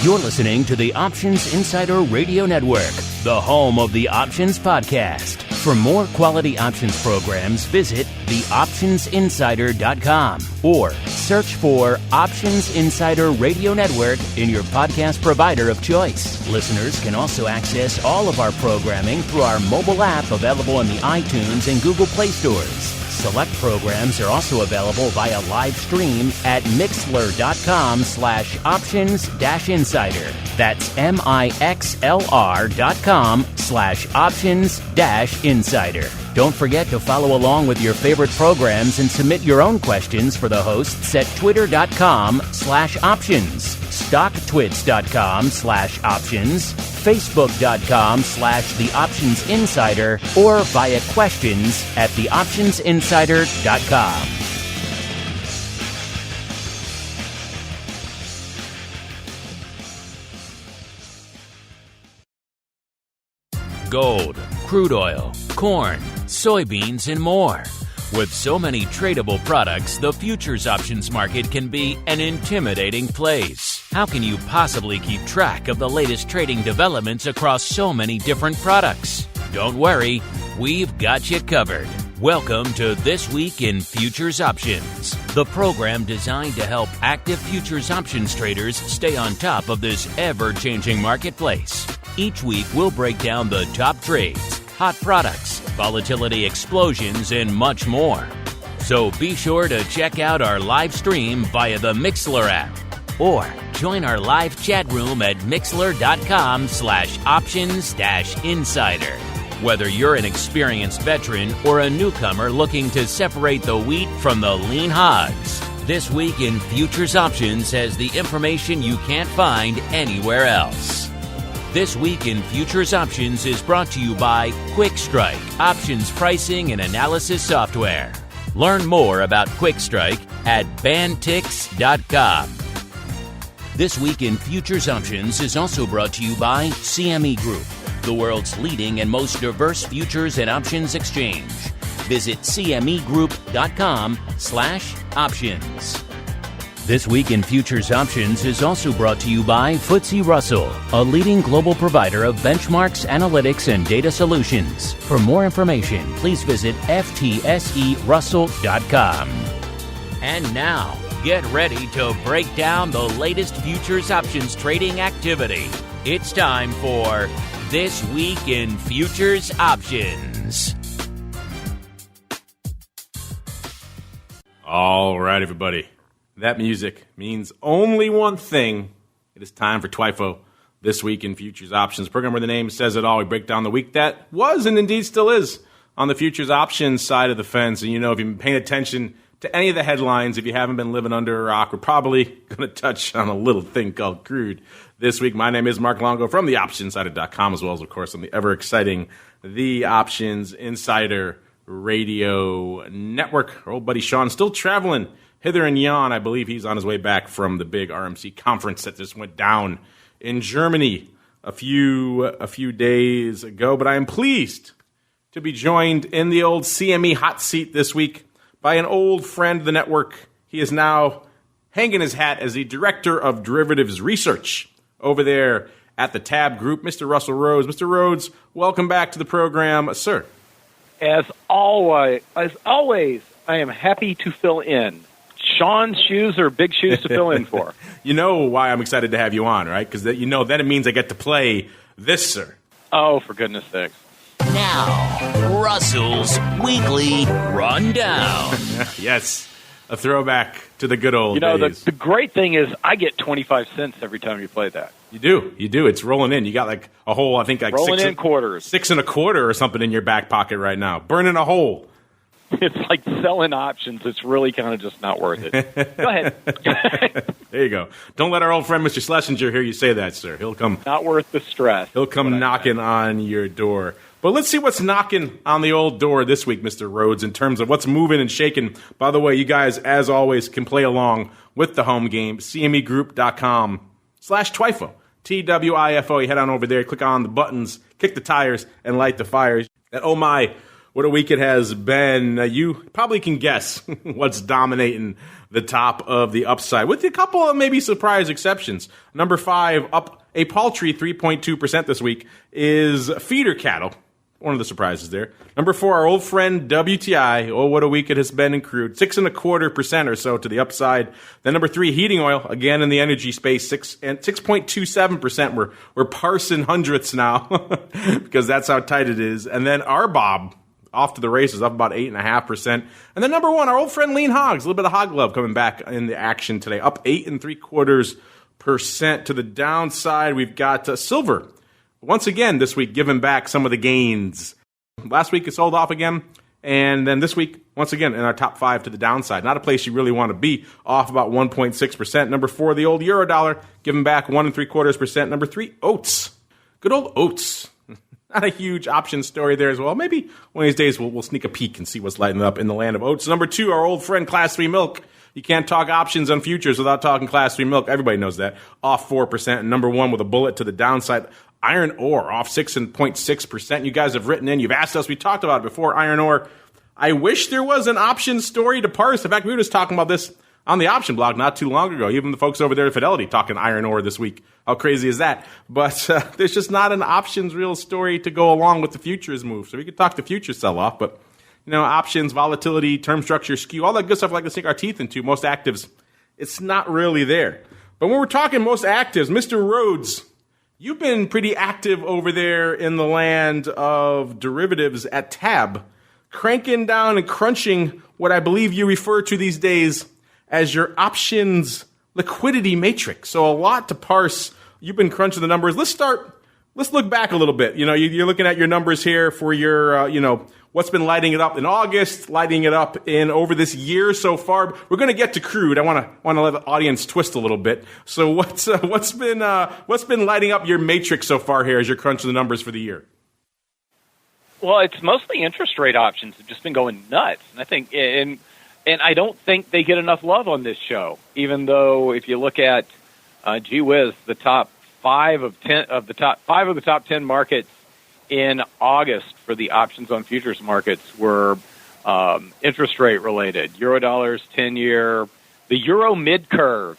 You're listening to the Options Insider Radio Network, the home of the Options Podcast. For more quality options programs, visit theoptionsinsider.com or search for Options Insider Radio Network in your podcast provider of choice. Listeners can also access all of our programming through our mobile app available in the iTunes and Google Play stores. Select programs are also available via live stream at mixlr.com/options-insider. That's mixlr.com/options-insider. Don't forget to follow along with your favorite programs and submit your own questions for the hosts at twitter.com/options, stocktwits.com/options, facebook.com/theoptionsinsider, or via questions at theoptionsinsider.com. Gold, crude oil, corn, soybeans, and more. With so many tradable products, the futures options market can be an intimidating place. How can you possibly keep track of the latest trading developments across so many different products? Don't worry, we've got you covered. Welcome to This Week in Futures Options, the program designed to help active futures options traders stay on top of this ever-changing marketplace. Each week, we'll break down the top trades, hot products, volatility explosions, and much more. So be sure to check out our live stream via the Mixlr app or join our live chat room at mixlr.com/options-insider. Whether you're an experienced veteran or a newcomer looking to separate the wheat from the lean hogs, This Week in Futures Options has the information you can't find anywhere else. This Week in Futures Options is brought to you by QuickStrike, options pricing and analysis software. Learn more about QuickStrike at bantix.com. This Week in Futures Options is also brought to you by CME Group, the world's leading and most diverse futures and options exchange. Visit cmegroup.com/options. This Week in Futures Options is also brought to you by FTSE Russell, a leading global provider of benchmarks, analytics, and data solutions. For more information, please visit ftserussell.com. And now, get ready to break down the latest futures options trading activity. It's time for This Week in Futures Options. All right, everybody. That music means only one thing. It is time for TWIFO, This Week in Futures Options, program where the name says it all. We break down the week that was and indeed still is on the futures options side of the fence. And you know, if you've been paying attention to any of the headlines, if you haven't been living under a rock, we're probably going to touch on a little thing called crude this week. My name is Mark Longo from theoptionsinsider.com, as well as, of course, on the ever-exciting The Options Insider Radio Network. Our old buddy Sean still traveling hither and yon. I believe he's on his way back from the big RMC conference that just went down in Germany a few days ago. But I am pleased to be joined in the old CME hot seat this week by an old friend of the network. He is now hanging his hat as the Director of Derivatives Research over there at the TABB Group, Mr. Russell Rhoads. Mr. Rhoads, welcome back to the program, sir. As always, I am happy to fill in. Sean's shoes are big shoes to fill in for. You know why I'm excited to have you on, right? Because then it means I get to play this, sir. Oh, for goodness sakes. Now, Russell's Weekly Rundown. Yes, a throwback to the good old days. The great thing is I get 25 cents every time you play that. You do. It's rolling in. You got like a whole, I think like rolling in quarters. 6 1/4 or something in your back pocket right now. Burning a hole. It's like selling options. It's really kind of just not worth it. Go ahead. There you go. Don't let our old friend Mr. Schlesinger hear you say that, sir. He'll come. Not worth the stress. He'll come knocking on your door. But let's see what's knocking on the old door this week, Mr. Rhoads, in terms of what's moving and shaking. By the way, you guys, as always, can play along with the home game. CMEgroup.com/TWIFO. TWIFO. You head on over there, click on the buttons, kick the tires, and light the fires. And oh my, What a week it has been. You probably can guess what's dominating the top of the upside, with a couple of maybe surprise exceptions. Number 5, up a paltry 3.2% this week, is feeder cattle. One of the surprises there. Number 4, our old friend WTI. Oh, what a week it has been in crude. 6.25% or so to the upside. Then number 3, heating oil. Again in the energy space, 6.27%. We're parsing hundredths now because that's how tight it is. And then RBOB off to the races, up about 8.5%. And then number 1, our old friend lean hogs. A little bit of hog love coming back in the action today, up 8.75% to the downside. We've got silver. Once again, this week, giving back some of the gains. Last week, it sold off again. And then this week, once again, in our top 5 to the downside. Not a place you really want to be, off about 1.6%. Number 4, the old euro dollar, giving back 1.75%. Number 3, oats. Good old oats. Not a huge option story there as well. Maybe one of these days we'll sneak a peek and see what's lighting up in the land of oats. Number 2, our old friend Class 3 milk. You can't talk options on futures without talking Class 3 milk. Everybody knows that. Off 4%. And number 1 with a bullet to the downside, iron ore, off 6.6%. You guys have written in. You've asked us. We talked about it before, iron ore. I wish there was an option story to parse. In fact, we were just talking about this on the option blog not too long ago. Even the folks over there at Fidelity talking iron ore this week. How crazy is that? But there's just not an options real story to go along with the futures move. So we could talk the futures sell-off, but options, volatility, term structure, skew, all that good stuff we like to sink our teeth into, most actives, it's not really there. But when we're talking most actives, Mr. RHOADS, you've been pretty active over there in the land of derivatives at TABB, cranking down and crunching what I believe you refer to these days as your options liquidity matrix. So a lot to parse. You've been crunching the numbers. Let's look back a little bit. You're looking at your numbers here for your, what's been lighting it up in August, lighting it up in over this year so far. We're going to get to crude. I want to let the audience twist a little bit. So what's been lighting up your matrix so far here as you're crunching the numbers for the year? Well, it's mostly interest rate options have just been going nuts. And I think, and I don't think they get enough love on this show, even though if you look at, gee whiz, the top 5 of the top 10 markets in August for the options on futures markets were interest rate related. Eurodollars, 10-year, the Euro mid curve.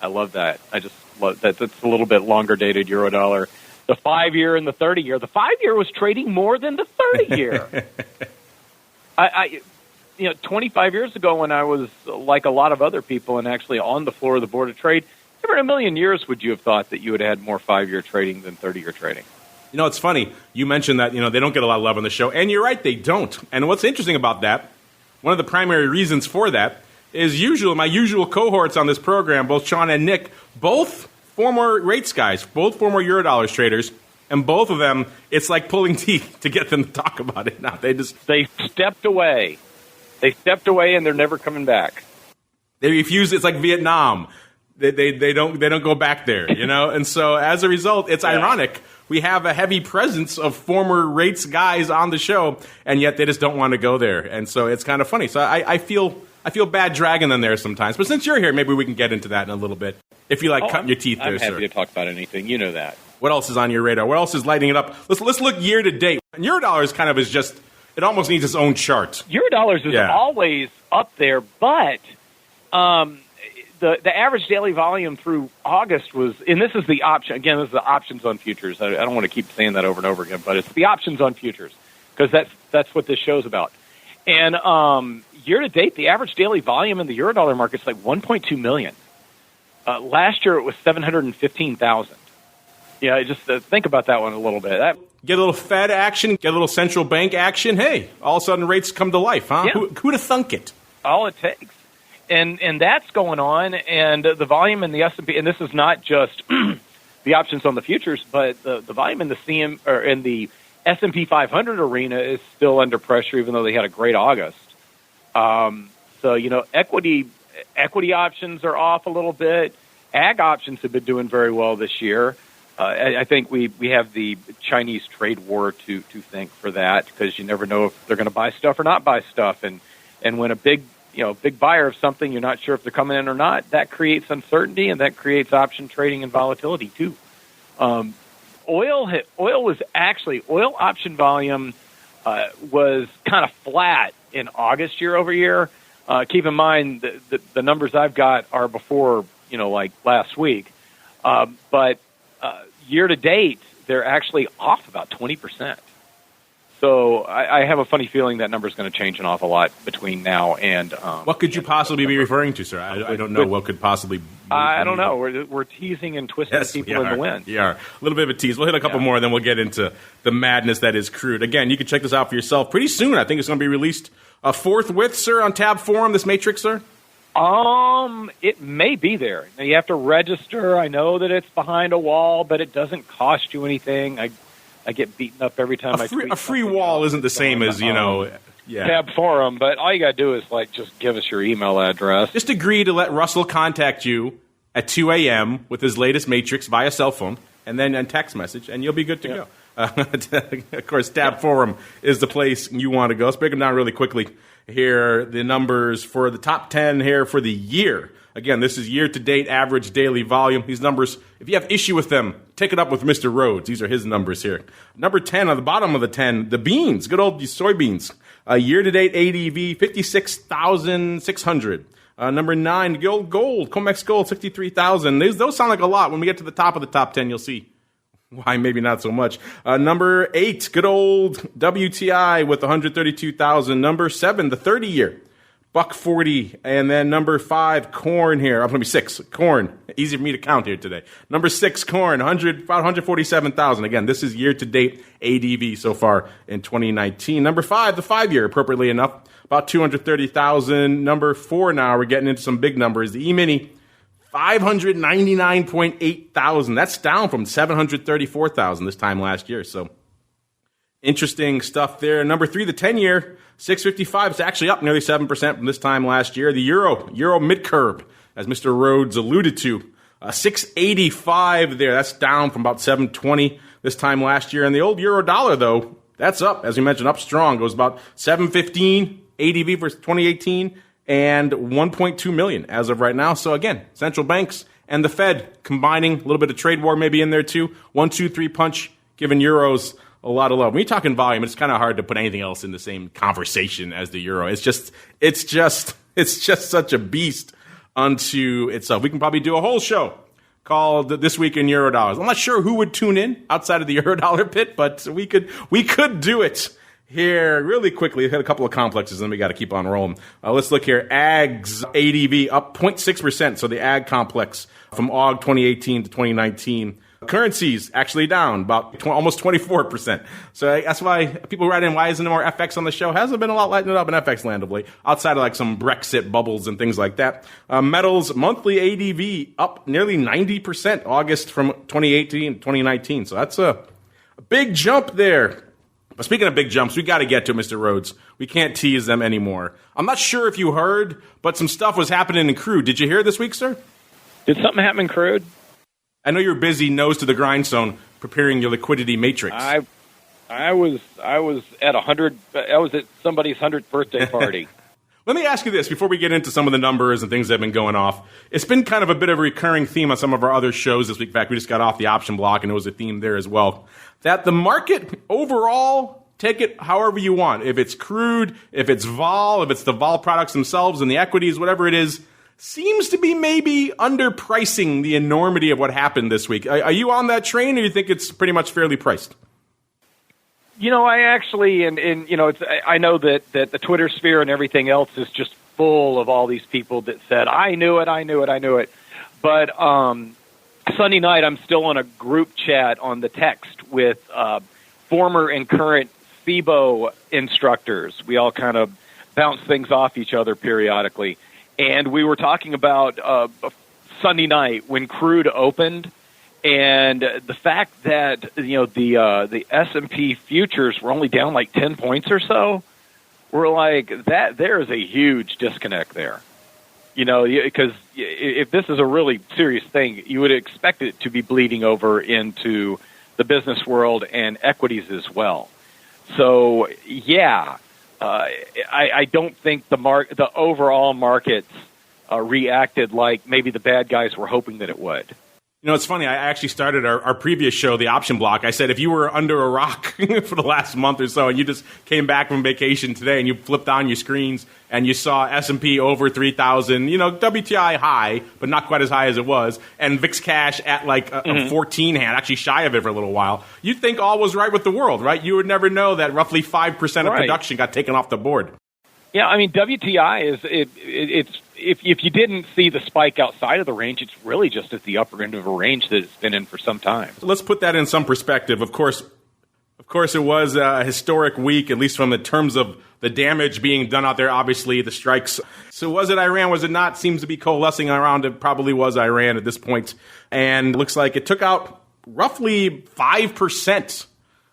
I love that. I just love that. That's a little bit longer dated Eurodollar. The 5-year and the 30-year. The 5-year was trading more than the 30-year. 25 years ago when I was like a lot of other people and actually on the floor of the Board of Trade, never in a million years would you have thought that you would have had more 5-year trading than 30-year trading. It's funny. You mentioned that, they don't get a lot of love on the show, and you're right, they don't. And what's interesting about that, one of the primary reasons for that is my usual cohorts on this program, both Sean and Nick, both former rates guys, both former Eurodollars traders, and both of them, it's like pulling teeth to get them to talk about it now. They stepped away. They stepped away and they're never coming back. They refuse. It's like Vietnam. They don't go back there, And so as a result, it's ironic. We have a heavy presence of former rates guys on the show, and yet they just don't want to go there. And so it's kind of funny. So I feel bad dragging them there sometimes. But since you're here, maybe we can get into that in a little bit. If you cutting your teeth there, sir. I'm happy to talk about anything. You know that. What else is on your radar? What else is lighting it up? Let's look year to date. And Eurodollars kind of is just. It almost needs its own chart. Eurodollars is always up there, but the average daily volume through August was, and this is the option, again, this is the options on futures. I don't want to keep saying that over and over again, but it's the options on futures because that's what this show's about. And year to date, the average daily volume in the Eurodollar market is like 1.2 million. Last year, it was 715,000. Just think about that one a little bit. Get a little Fed action, get a little central bank action. Hey, all of a sudden rates come to life, huh? Yeah. Who'd have thunk it? All it takes. And that's going on, and the volume in the S&P, and this is not just the options on the futures, but the volume in the S&P 500 arena is still under pressure, even though they had a great August. Equity options are off a little bit. Ag options have been doing very well this year. I think we have the Chinese trade war to thank for that, because you never know if they're going to buy stuff or not buy stuff, and when a big buyer of something, you're not sure if they're coming in or not, that creates uncertainty, and that creates option trading and volatility too. Oil option volume was kind of flat in August year over year. Keep in mind the numbers I've got are before, like last week. But year to date, they're actually off about 20%. So I have a funny feeling that number is going to change an awful lot between now and. What could you possibly be referring to, sir? I don't know what could possibly. I don't know. We're teasing and twisting people in the wind. Yeah, a little bit of a tease. We'll hit a couple more, and then we'll get into the madness that is Crude. Again, you can check this out for yourself pretty soon. I think it's going to be released forthwith, sir, on TABB Forum. This matrix, sir. It may be there. Now, you have to register. I know that it's behind a wall, but it doesn't cost you anything. I get beaten up every time I tweet. A free wall isn't the same as, TABB Forum, but all you got to do is, just give us your email address. Just agree to let Russell contact you at 2 a.m. with his latest matrix via cell phone, and then a text message, and you'll be good to go. Of course, TABB Forum is the place you want to go. Let's break them down really quickly here. The numbers for the top 10 here for the year. Again, this is year-to-date average daily volume. These numbers, if you have issue with them, take it up with Mr. Rhodes. These are his numbers here. Number 10, on the bottom of the 10, the beans, good old soybeans. Year-to-date ADV, 56,600. Number 9, gold, COMEX gold, 63,000. Those sound like a lot. When we get to the top of the top 10, you'll see why maybe not so much. Number 8, good old WTI with 132,000. Number 7, the 30-year. $1.40, and then number 5, corn here. Let me 6, corn. Easy for me to count here today. Number 6, corn, about 147,000. Again, this is year-to-date ADV so far in 2019. Number 5, the 5-year, appropriately enough, about 230,000. Number 4 now, we're getting into some big numbers. The E-mini, 599.8 thousand. That's down from 734,000 this time last year. So interesting stuff there. Number 3, the 10-year, 655. It's actually up nearly 7% from this time last year. The Euro mid-curve, as Mr. Rhodes alluded to, 685 there. That's down from about 720 this time last year. And the old euro dollar, though, that's up, as we mentioned, up strong. It was about 715 ADV for 2018 and 1.2 million as of right now. So again, central banks and the Fed combining, a little bit of trade war maybe in there too. 1, 2, 3 punch, giving euros a lot of love. When you're talking volume, it's kind of hard to put anything else in the same conversation as the euro. It's just such a beast unto itself. We can probably do a whole show called This Week in Euro Dollars. I'm not sure who would tune in outside of the euro dollar pit, but we could do it here really quickly. We've had a couple of complexes, and then we got to keep on rolling. Let's look here. Ag's ADV up 0.6%. So the ag complex from AUG 2018 to 2019. Currencies actually down about almost 24%. So that's why people write in, why isn't there more FX on the show? Hasn't been a lot lighting it up in FX land of late, outside of some Brexit bubbles and things like that. Metals monthly ADV up nearly 90% August from 2018 to 2019. So that's a big jump there. But speaking of big jumps, we got to get to Mr. Rhodes. We can't tease them anymore. I'm not sure if you heard, but some stuff was happening in Crude. Did you hear this week, sir? Did something happen in Crude? I know you're busy, nose to the grindstone, preparing your liquidity matrix. I was at 100. I was at somebody's 100th birthday party. Let me ask you this before we get into some of the numbers and things that have been going off. It's been kind of a bit of a recurring theme on some of our other shows this week. In fact, we just got off the option block, and it was a theme there as well. That the market overall, take it however you want. If it's crude, if it's vol, if it's the vol products themselves and the equities, whatever it is, seems to be maybe underpricing the enormity of what happened this week. Are you on that train, or do you think it's pretty much fairly priced? I actually, I know that the Twitter sphere and everything else is just full of all these people that said, I knew it. But Sunday night, I'm still on a group chat on the text with former and current FIBO instructors. We all kind of bounce things off each other periodically. And we were talking about Sunday night when Crude opened, and the fact that the S&P futures were only down 10 points or so. We're like, that there is a huge disconnect there. Because if this is a really serious thing, you would expect it to be bleeding over into the business world and equities as well. So yeah. I don't think the overall markets reacted like maybe the bad guys were hoping that it would. You know, it's funny. I actually started our previous show, the option block. I said if you were under a rock for the last month or so and you just came back from vacation today and you flipped on your screens and you saw S&P over 3,000, you know, WTI high, but not quite as high as it was, and VIX cash at like a 14 hand, actually shy of it for a little while, you'd think all was right with the world, right? You would never know that roughly 5% of production got taken off the board. Yeah, I mean, WTI it's if you didn't see the spike outside of the range, it's really just at the upper end of a range that it's been in for some time. So let's put that in some perspective. Of course, it was a historic week, at least from the terms of the damage being done out there. Obviously, the strikes. So was it Iran? Was it not? Seems to be coalescing around it. Probably was Iran at this point, and looks like it took out roughly 5%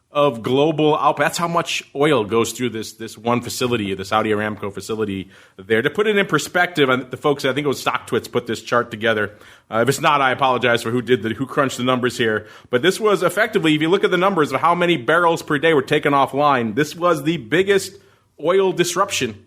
of global output. That's how much oil goes through this one facility, the Saudi Aramco facility there. To put it in perspective, and the folks, I think it was StockTwits, put this chart together. If it's not, I apologize for who crunched the numbers here. But this was effectively, if you look at the numbers of how many barrels per day were taken offline, this was the biggest oil disruption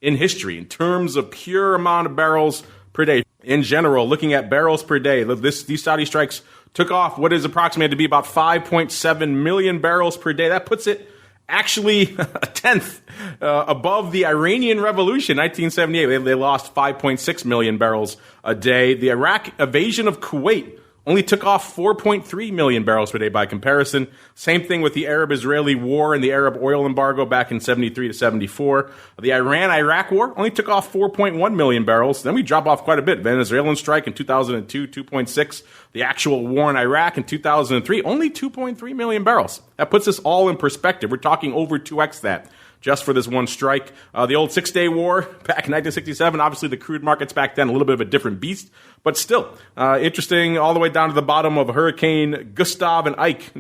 in history in terms of pure amount of barrels per day. In general, looking at barrels per day, these Saudi strikes took off what is approximated to be about 5.7 million barrels per day. That puts it actually a tenth above the Iranian Revolution, 1978. They lost 5.6 million barrels a day. The Iraq invasion of Kuwait only took off 4.3 million barrels per day by comparison. Same thing with the Arab-Israeli war and the Arab oil embargo back in 73 to 74. The Iran-Iraq war only took off 4.1 million barrels. Then we drop off quite a bit. Venezuelan strike in 2002, 2.6. The actual war in Iraq in 2003, only 2.3 million barrels. That puts us all in perspective. We're talking over 2x that just for this one strike. The old Six-Day War back in 1967, obviously the crude markets back then, a little bit of a different beast, but still interesting all the way down to the bottom of Hurricane Gustav and Ike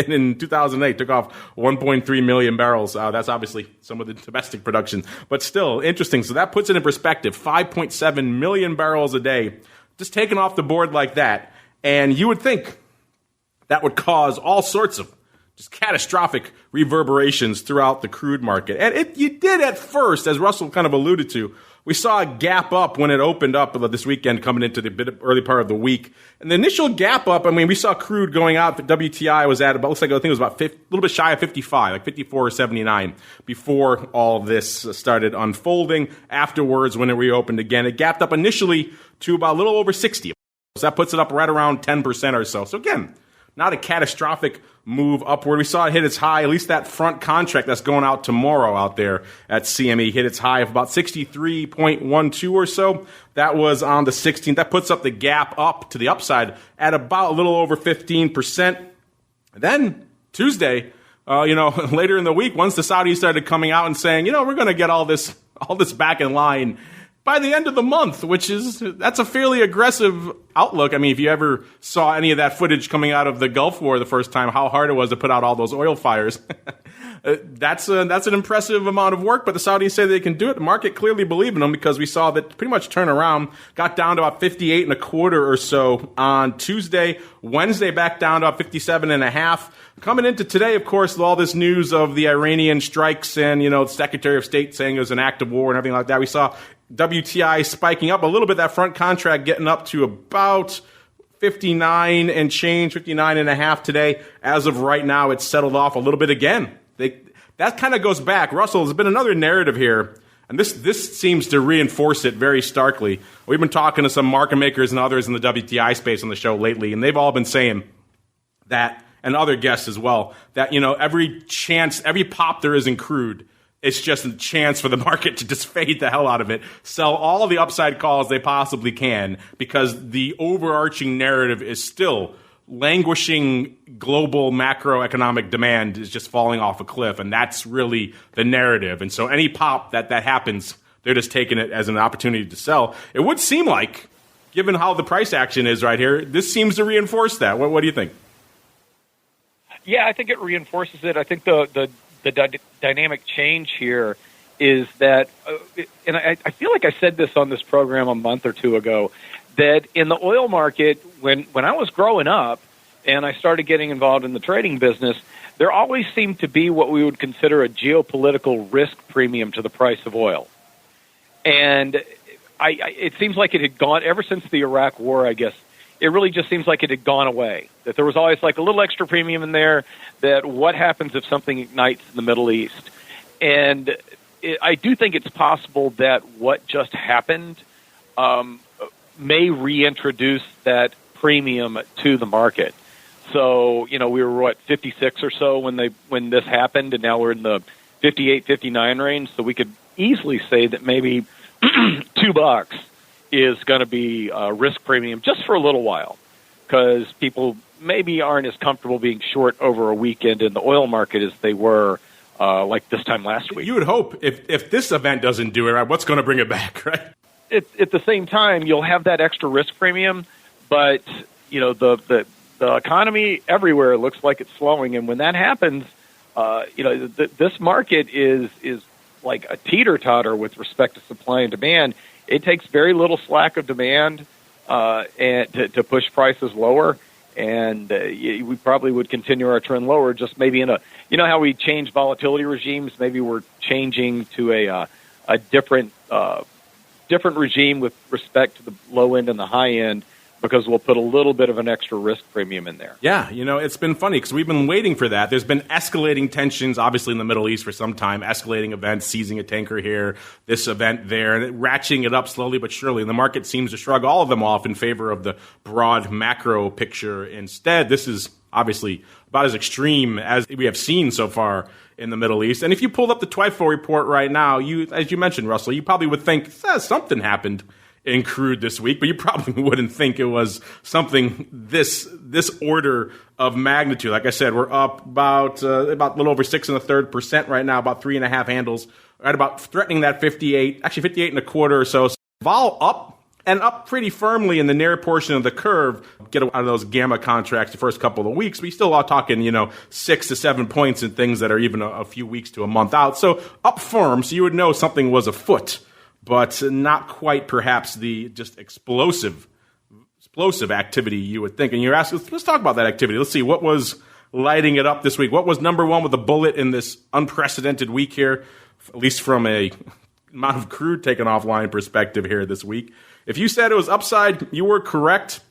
in 2008, took off 1.3 million barrels. That's obviously some of the domestic production, but still interesting. So that puts it in perspective, 5.7 million barrels a day, just taken off the board like that. And you would think that would cause all sorts of just catastrophic reverberations throughout the crude market. And you did at first, as Russell kind of alluded to. We saw a gap up when it opened up this weekend coming into the early part of the week. And the initial gap up, I mean, we saw crude going out. The WTI was at about, looks like I think it was about a little bit shy of 55, like 54 or 79 before all this started unfolding. Afterwards, when it reopened again, it gapped up initially to about a little over 60. So that puts it up right around 10% or so. So again, not a catastrophic move upward. We saw it hit its high, at least that front contract that's going out tomorrow out there at CME hit its high of about 63.12 or so. That was on the 16th. That puts up the gap up to the upside at about a little over 15%. Then Tuesday, later in the week, once the Saudis started coming out and saying, we're going to get all this back in line by the end of the month, that's a fairly aggressive outlook. I mean, if you ever saw any of that footage coming out of the Gulf War the first time, how hard it was to put out all those oil fires. That's an impressive amount of work, but the Saudis say they can do it. The market clearly believed in them because we saw that pretty much turn around, got down to about 58 and a quarter or so on Tuesday. Wednesday back down to about 57 and a half. Coming into today, of course, with all this news of the Iranian strikes and, the Secretary of State saying it was an act of war and everything like that, we saw WTI spiking up a little bit, that front contract getting up to about 59 and change, 59 and a half today. As of right now, it's settled off a little bit again. That kind of goes back. Russell, there's been another narrative here, and this seems to reinforce it very starkly. We've been talking to some market makers and others in the WTI space on the show lately, and they've all been saying that, and other guests as well, that, every pop there is in crude, it's just a chance for the market to just fade the hell out of it, sell all of the upside calls they possibly can, because the overarching narrative is still languishing global macroeconomic demand is just falling off a cliff, and that's really the narrative. And so any pop that happens, they're just taking it as an opportunity to sell. It would seem like, given how the price action is right here, this seems to reinforce that. What do you think? Yeah, I think it reinforces it. I think the dynamic change here is that, and I feel like I said this on this program a month or two ago, that in the oil market, when I was growing up and I started getting involved in the trading business, there always seemed to be what we would consider a geopolitical risk premium to the price of oil. And it seems like it had gone, ever since the Iraq war, I guess, it really just seems like it had gone away, that there was always like a little extra premium in there, that what happens if something ignites in the Middle East. And I do think it's possible that what just happened may reintroduce that premium to the market. So, we were, 56 or so when this happened, and now we're in the 58, 59 range. So we could easily say that maybe $2 is going to be a risk premium just for a little while, because people maybe aren't as comfortable being short over a weekend in the oil market as they were like this time last week. You would hope if this event doesn't do it right, what's going to bring it back, right? At the same time, you'll have that extra risk premium, but the economy everywhere looks like it's slowing, and when that happens, this market is like a teeter-totter with respect to supply and demand. It takes very little slack of demand and to push prices lower, and we probably would continue our trend lower. Just maybe in how we change volatility regimes. Maybe we're changing to a different regime with respect to the low end and the high end, because we'll put a little bit of an extra risk premium in there. Yeah, it's been funny because we've been waiting for that. There's been escalating tensions, obviously, in the Middle East for some time, escalating events, seizing a tanker here, this event there, and ratcheting it up slowly but surely. And the market seems to shrug all of them off in favor of the broad macro picture. Instead, this is obviously about as extreme as we have seen so far in the Middle East. And if you pulled up the TWIFO report right now, as you mentioned, Russell, you probably would think something happened in crude this week, but you probably wouldn't think it was something this order of magnitude. Like I said, we're up about a little over 6.33% right now, about 3.5 handles, right about threatening that 58, actually 58.25 or so. Vol up and up pretty firmly in the near portion of the curve. Get out of those gamma contracts the first couple of weeks. We still are talking, 6 to 7 points in things that are even a few weeks to a month out. So up firm, so you would know something was afoot, but not quite perhaps the just explosive activity you would think. And you're asking, let's talk about that activity. Let's see, what was lighting it up this week? What was number one with a bullet in this unprecedented week here, at least from a amount of crude taken offline perspective here this week? If you said it was upside, you were correct.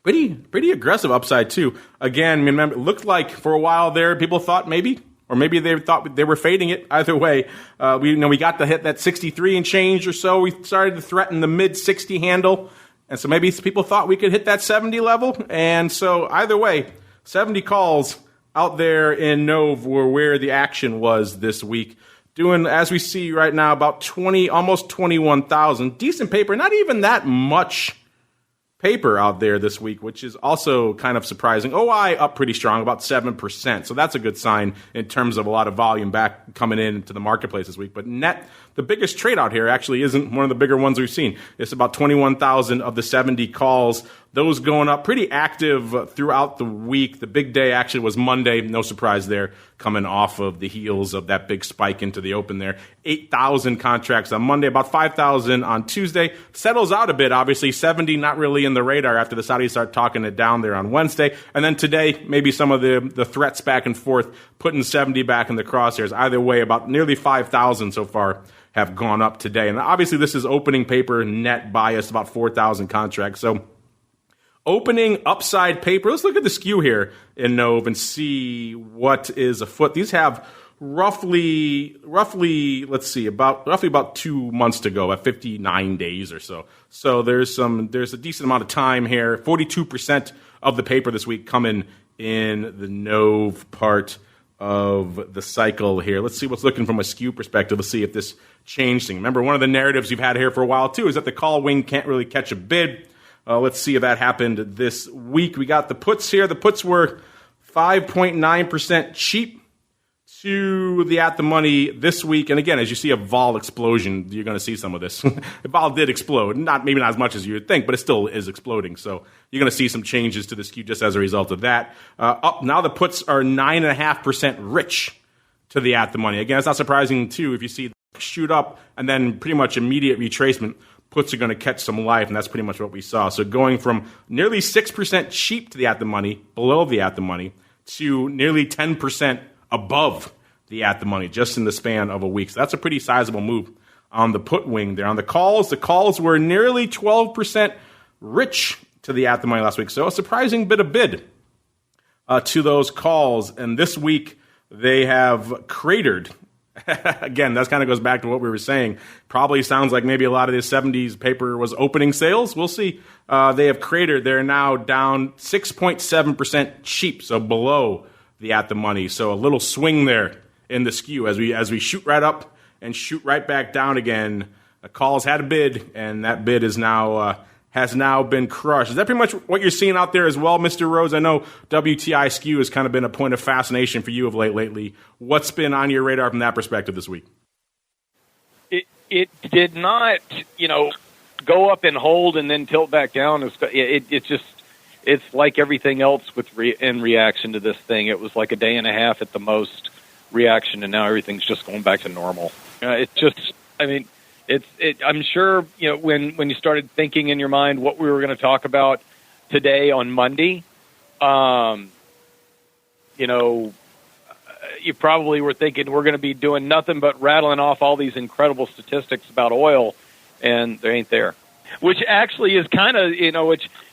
Pretty aggressive upside too. Again, remember, it looked like for a while there, people thought maybe, or maybe they thought they were fading it. Either way, we got to hit that 63 and change or so. We started to threaten the mid-60 handle. And so maybe people thought we could hit that 70 level. And so either way, 70 calls out there in Nove were where the action was this week. Doing, as we see right now, about almost 21,000. Decent paper, not even that much paper out there this week, which is also kind of surprising. OI up pretty strong, about 7%. So that's a good sign in terms of a lot of volume back coming into the marketplace this week. But net, the biggest trade out here actually isn't one of the bigger ones we've seen. It's about 21,000 of the 70 calls. Those going up pretty active throughout the week. The big day actually was Monday. No surprise there, coming off of the heels of that big spike into the open there. 8,000 contracts on Monday, about 5,000 on Tuesday. Settles out a bit, obviously. 70 not really in the radar after the Saudis start talking it down there on Wednesday. And then today, maybe some of the threats back and forth, putting 70 back in the crosshairs. Either way, about nearly 5,000 so far have gone up today. And obviously this is opening paper net bias, about 4,000 contracts. So opening upside paper. Let's look at the skew here in Nove and see what is afoot. These have roughly, let's see, roughly about 2 months to go, at 59 days or so. So there's a decent amount of time here. 42% of the paper this week coming in the Nove part of the cycle here. Let's see what's looking from a skew perspective. Let's see if this changed things. Remember, one of the narratives you've had here for a while too is that the call wing can't really catch a bid. Let's see if that happened this week. We got the puts here. The puts were 5.9% cheap to the at the money this week. And again, as you see a vol explosion, you're going to see some of this. The vol did explode. Maybe not as much as you would think, but it still is exploding. So you're going to see some changes to the skew just as a result of that. Up now, the puts are 9.5% rich to the at the money. Again, it's not surprising too if you see shoot up and then pretty much immediate retracement. Puts are going to catch some life, and that's pretty much what we saw. So going from nearly 6% cheap to the at the money, below the at the money, to nearly 10% above the at the money, just in the span of a week. So that's a pretty sizable move on the put wing there. On the calls were nearly 12% rich to the at the money last week. So a surprising bit of bid to those calls. And this week they have cratered. Again, that kind of goes back to what we were saying. Probably sounds like maybe a lot of this 70s paper was opening sales. We'll see. They have cratered. They're now down 6.7% cheap, so below the at the money. So a little swing there in the skew as we shoot right up and shoot right back down again. Calls had a bid, and that bid is now has now been crushed. Is that pretty much what you're seeing out there as well, Mr. Rhodes? I know WTI skew has kind of been a point of fascination for you of lately. What's been on your radar from that perspective this week? It did not, go up and hold and then tilt back down. It's like everything else in reaction to this thing. It was like a day and a half at the most reaction, and now everything's just going back to normal. I'm sure, when you started thinking in your mind what we were going to talk about today on Monday, you probably were thinking we're going to be doing nothing but rattling off all these incredible statistics about oil, and they ain't there. Which actually is kind of,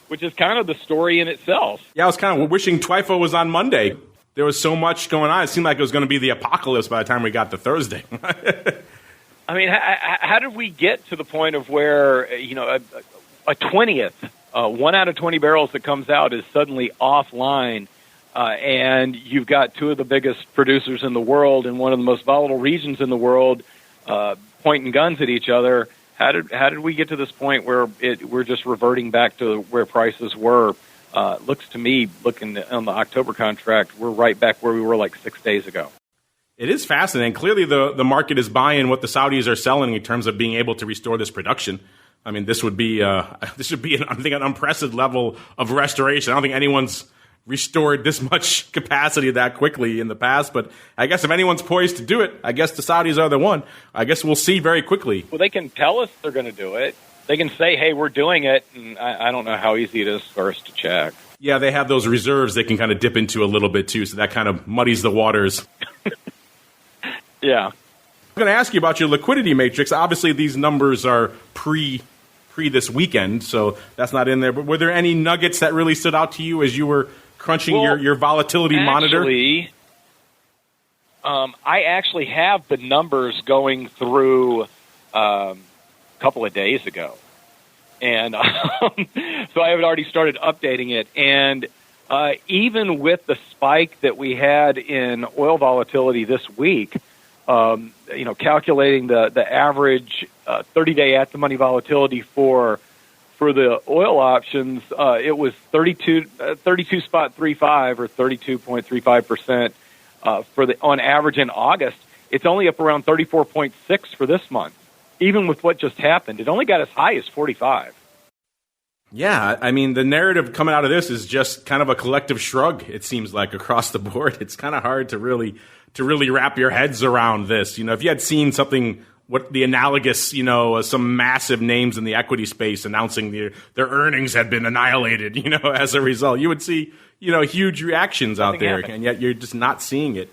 which is kind of the story in itself. Yeah, I was kind of wishing TWIFO was on Monday. There was so much going on. It seemed like it was going to be the apocalypse by the time we got to Thursday. I mean, how did we get to the point of where, a 20th, 1 out of 20 barrels that comes out is suddenly offline, and you've got two of the biggest producers in the world in one of the most volatile regions in the world pointing guns at each other? How did we get to this point where we're just reverting back to where prices were? Looks to me, looking on the October contract, we're right back where we were like 6 days ago. It is fascinating. Clearly, the market is buying what the Saudis are selling in terms of being able to restore this production. I mean, this would be an unprecedented level of restoration. I don't think anyone's restored this much capacity that quickly in the past. But I guess if anyone's poised to do it, I guess the Saudis are the one. I guess we'll see very quickly. Well, they can tell us they're going to do it. They can say, hey, we're doing it. And I don't know how easy it is for us to check. Yeah, they have those reserves they can kind of dip into a little bit, too. So that kind of muddies the waters. Yeah. I'm going to ask you about your liquidity matrix. Obviously, these numbers are pre this weekend, so that's not in there. But were there any nuggets that really stood out to you as you were crunching your volatility monitor? I actually have the numbers going through a couple of days ago. And so I had already started updating it. And even with the spike that we had in oil volatility this week, calculating the average 30-day at-the-money volatility for the oil options, it was 32.35 or 32.35% on average in August. It's only up around 34.6 for this month. Even with what just happened, it only got as high as 45. Yeah, I mean, the narrative coming out of this is just kind of a collective shrug, it seems like, across the board. It's kind of hard to really wrap your heads around this. If you had seen something, what the analogous, some massive names in the equity space announcing their earnings had been annihilated, as a result, you would see, huge reactions out there, and yet you're just not seeing it.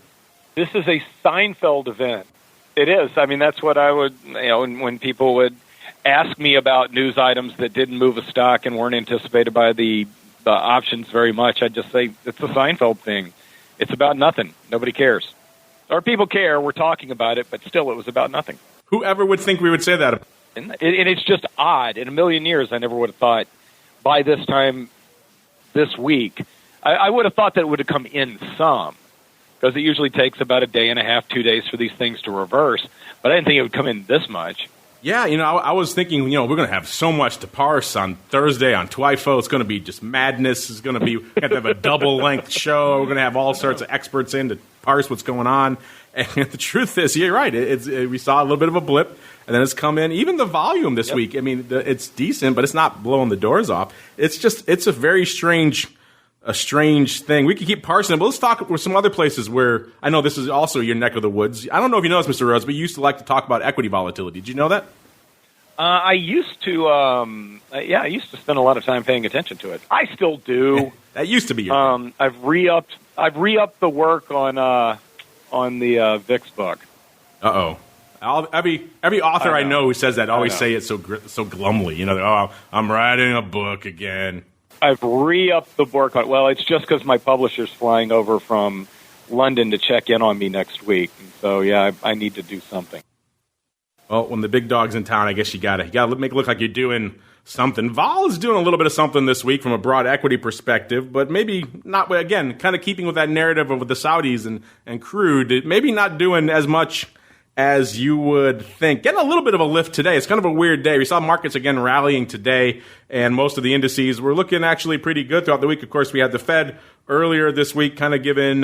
This is a Seinfeld event. It is. I mean, that's what I would, when people would ask me about news items that didn't move a stock and weren't anticipated by the options very much, I'd just say it's a Seinfeld thing. It's about nothing. Nobody cares. Or people care. We're talking about it, but still it was about nothing. Whoever would think we would say that? And it's just odd. In a million years, I never would have thought by this time this week, I would have thought that it would have come in some. Because it usually takes about a day and a half, 2 days for these things to reverse. But I didn't think it would come in this much. Yeah, I was thinking, we're going to have so much to parse on Thursday on TWIFO. It's going to be just madness. It's going to be, we have to have a double-length show. We're going to have all sorts of experts in to parse what's going on. And the truth is, you're right. We saw a little bit of a blip, and then it's come in. Even the volume this week, I mean, it's decent, but it's not blowing the doors off. It's a very strange thing. We could keep parsing it, but let's talk with some other places where I know this is also your neck of the woods. I don't know if you know this, Mr. Rhodes, but you used to like to talk about equity volatility. Did you know that? I used to. I used to spend a lot of time paying attention to it. I still do. That used to be your I've re-upped the work on the VIX book. Every author I know who says that always say it so glumly. I'm writing a book again. I've re-upped the boycott. Well, it's just because my publisher's flying over from London to check in on me next week. And so, yeah, I need to do something. Well, when the big dog's in town, I guess you gotta make it look like you're doing something. Vol is doing a little bit of something this week from a broad equity perspective, but maybe not, again, kind of keeping with that narrative of the Saudis and crude, maybe not doing as much as you would think. Getting a little bit of a lift today. It's kind of a weird day. We saw markets again rallying today, and most of the indices were looking actually pretty good throughout the week. Of course, we had the Fed earlier this week kind of given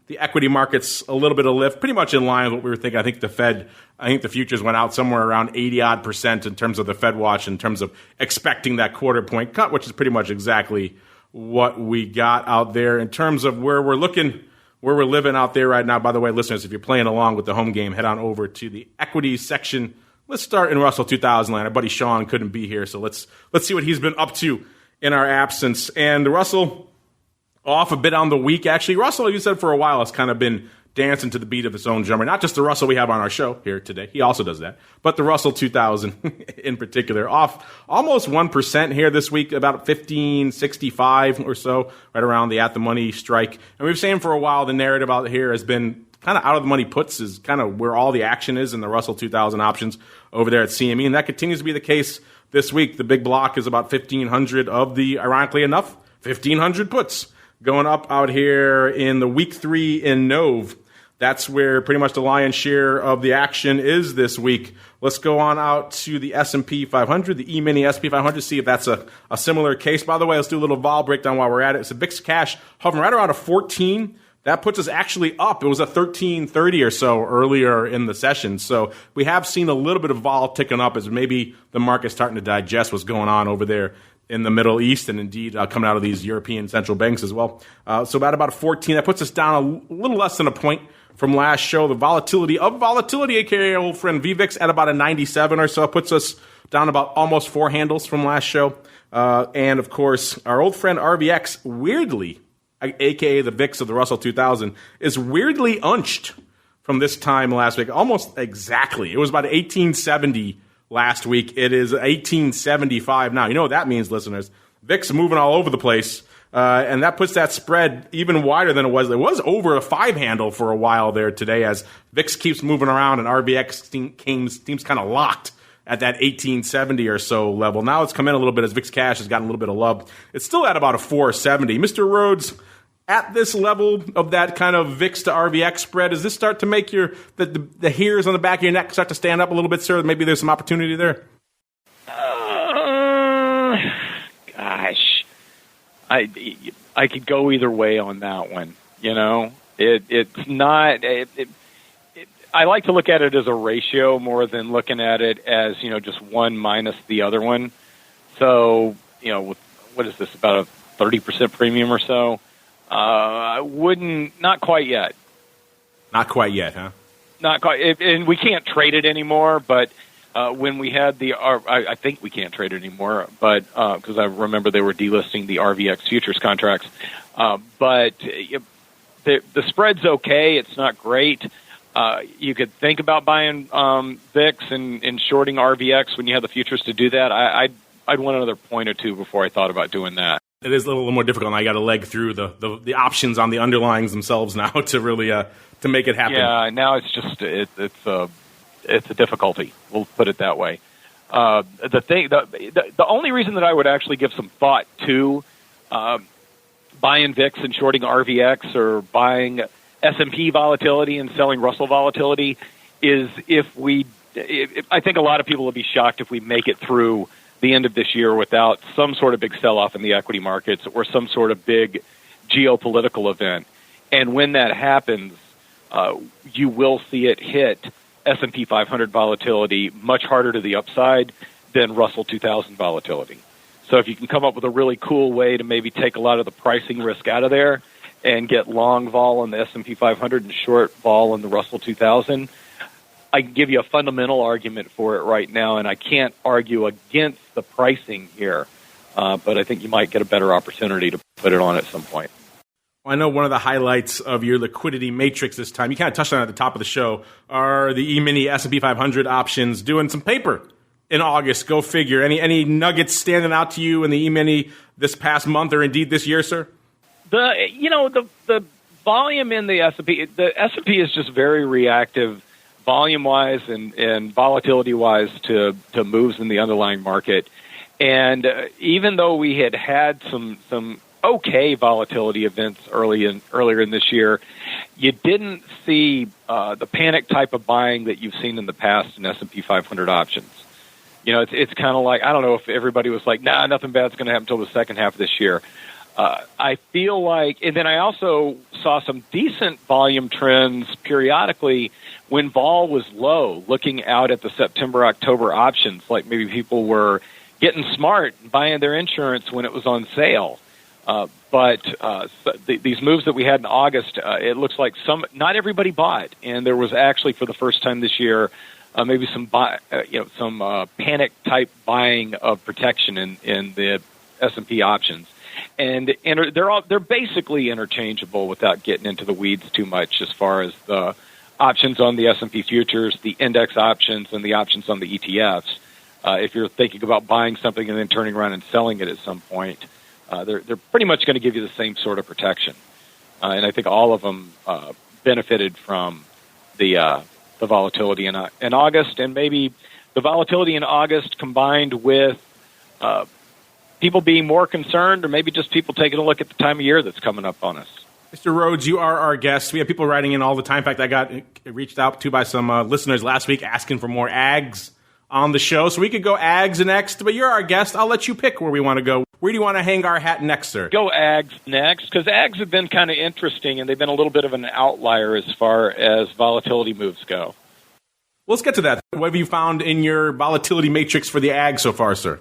the equity markets a little bit of lift, pretty much in line with what we were thinking. I think the futures went out somewhere around 80-odd% in terms of the Fed watch, in terms of expecting that quarter point cut, which is pretty much exactly what we got out there. In terms of where we're living out there right now, by the way, listeners, if you're playing along with the home game, head on over to the equities section. Let's start in Russell 2000 land. Our buddy Sean couldn't be here, so let's see what he's been up to in our absence. And Russell, off a bit on the week, actually. Russell, you said for a while, has kind of been dancing to the beat of its own drummer. Not just the Russell we have on our show here today. He also does that. But the Russell 2000 in particular, off almost 1% here this week, about 1565 or so, right around the at-the-money strike. And we've seen for a while the narrative out here has been kind of out-of-the-money puts is kind of where all the action is in the Russell 2000 options over there at CME. And that continues to be the case this week. The big block is about 1,500 of the, ironically enough, 1,500 puts going up out here in the week 3 in Nove. That's where pretty much the lion's share of the action is this week. Let's go on out to the S&P 500, the E-mini SP 500, see if that's a similar case. By the way, let's do a little vol breakdown while we're at it. It's a VIX cash hovering right around a 14. That puts us actually up. It was a 1330 or so earlier in the session. So we have seen a little bit of vol ticking up as maybe the market's starting to digest what's going on over there in the Middle East, and indeed coming out of these European central banks as well. So about 14. That puts us down a little less than a point from last show. The volatility, aka our old friend VVIX, at about a 97 or so, puts us down about almost 4 handles from last show. And of course, our old friend RVX, weirdly, aka the VIX of the Russell 2000, is weirdly unched from this time last week, almost exactly. It was about 1870 last week. It is 1875 now. You know what that means, listeners. VIX moving all over the place, and that puts that spread even wider than it was. It was over a 5 handle for a while there today as VIX keeps moving around and RVX seems kind of locked at that 1870 or so level. Now it's come in a little bit as VIX cash has gotten a little bit of love. It's still at about a 470. Mr. Rhodes, at this level of that kind of VIX to RVX spread, does this start to make the hairs on the back of your neck start to stand up a little bit, sir? Maybe there's some opportunity there? Gosh. I could go either way on that one. You know, it's not... I like to look at it as a ratio more than looking at it as, just one minus the other one. So, what is this, about a 30% premium or so? I wouldn't, not quite yet. Not quite yet, huh? Not quite, and we can't trade it anymore, but when we had I think we can't trade it anymore, but because I remember they were delisting the RVX futures contracts. But the spread's okay, it's not great. You could think about buying VIX and shorting RVX when you have the futures to do that. I'd want another point or two before I thought about doing that. It is a little more difficult, and I got to leg through the options on the underlyings themselves now to really to make it happen. Yeah, now it's just it's a difficulty. We'll put it that way. The only reason that I would actually give some thought to buying VIX and shorting RVX or buying S&P volatility and selling Russell volatility is I think a lot of people will be shocked if we make it through the end of this year without some sort of big sell-off in the equity markets or some sort of big geopolitical event. And when that happens, you will see it hit S&P 500 volatility much harder to the upside than Russell 2000 volatility. So if you can come up with a really cool way to maybe take a lot of the pricing risk out of there and get long vol on the S&P 500 and short vol in the Russell 2000, I can give you a fundamental argument for it right now, and I can't argue against the pricing here, but I think you might get a better opportunity to put it on at some point. Well, I know one of the highlights of your liquidity matrix this time, you kind of touched on it at the top of the show, are the E-mini S&P 500 options doing some paper in August. Go figure. Any nuggets standing out to you in the E-mini this past month or indeed this year, sir? The volume in the S&P, is just very reactive volume-wise and volatility-wise to moves in the underlying market. And even though we had some okay volatility events earlier in this year, you didn't see the panic type of buying that you've seen in the past in S&P 500 options. It's kind of like, I don't know if everybody was like, nah, nothing bad's going to happen until the second half of this year. I feel like, and then I also saw some decent volume trends periodically when vol was low, looking out at the September, October options, like maybe people were getting smart and buying their insurance when it was on sale. But these moves that we had in August, it looks like not everybody bought, and there was actually for the first time this year, maybe some panic type buying of protection in the S&P options. And they're basically interchangeable without getting into the weeds too much as far as the options on the S&P futures, the index options, and the options on the ETFs. If you're thinking about buying something and then turning around and selling it at some point, they're pretty much going to give you the same sort of protection. And I think all of them benefited from the volatility in August, and maybe the volatility in August combined with people being more concerned, or maybe just people taking a look at the time of year that's coming up on us. Mr. Rhoads, you are our guest. We have people writing in all the time. In fact, I got reached out to by some listeners last week asking for more ags on the show. So we could go ags next, but you're our guest. I'll let you pick where we want to go. Where do you want to hang our hat next, sir? Go ags next, because ags have been kind of interesting, and they've been a little bit of an outlier as far as volatility moves go. Let's get to that. What have you found in your volatility matrix for the ag so far, sir?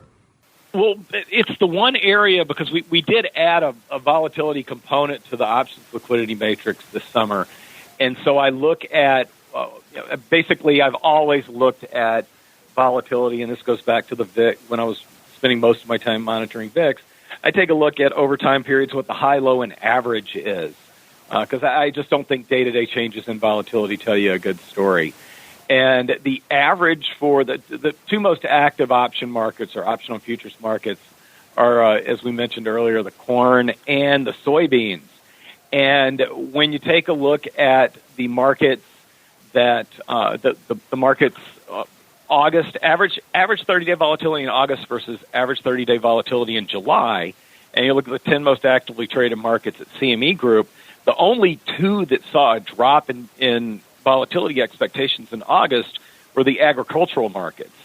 Well, it's the one area, because we did add a volatility component to the options liquidity matrix this summer. And so I look at, basically I've always looked at volatility, and this goes back to the VIX, when I was spending most of my time monitoring VIX. I take a look at over time periods what the high, low, and average is, because I just don't think day-to-day changes in volatility tell you a good story. And the average for the two most active option markets or optional futures markets are, as we mentioned earlier, the corn and the soybeans. And when you take a look at the markets that the markets August average 30-day volatility in August versus average 30-day volatility in July, and you look at the 10 most actively traded markets at CME Group, the only two that saw a drop in volatility expectations in August were the agricultural markets.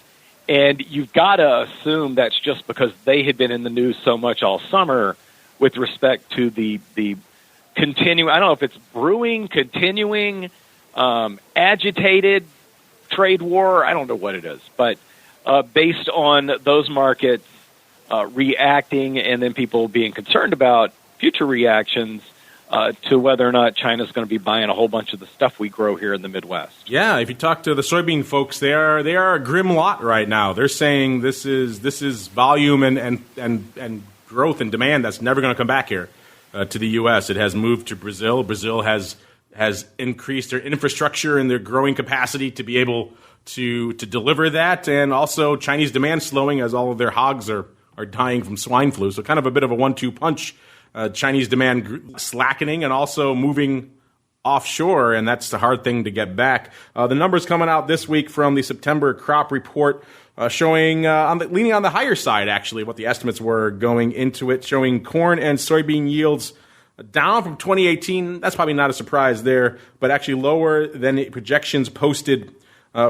And you've got to assume that's just because they had been in the news so much all summer with respect to the continuing, I don't know if it's brewing, continuing, agitated trade war, I don't know what it is, but based on those markets reacting and then people being concerned about future reactions, to whether or not China's going to be buying a whole bunch of the stuff we grow here in the Midwest. Yeah, if you talk to the soybean folks, they are a grim lot right now. They're saying this is volume and growth and demand that's never going to come back here to the U.S. It has moved to Brazil. Brazil has increased their infrastructure and their growing capacity to be able to deliver that, and also Chinese demand slowing as all of their hogs are dying from swine flu. So kind of a bit of a 1-2 punch. Chinese demand slackening and also moving offshore, and that's the hard thing to get back. The numbers coming out this week from the September crop report showing leaning on the higher side, actually, what the estimates were going into it, showing corn and soybean yields down from 2018. That's probably not a surprise there, but actually lower than the projections posted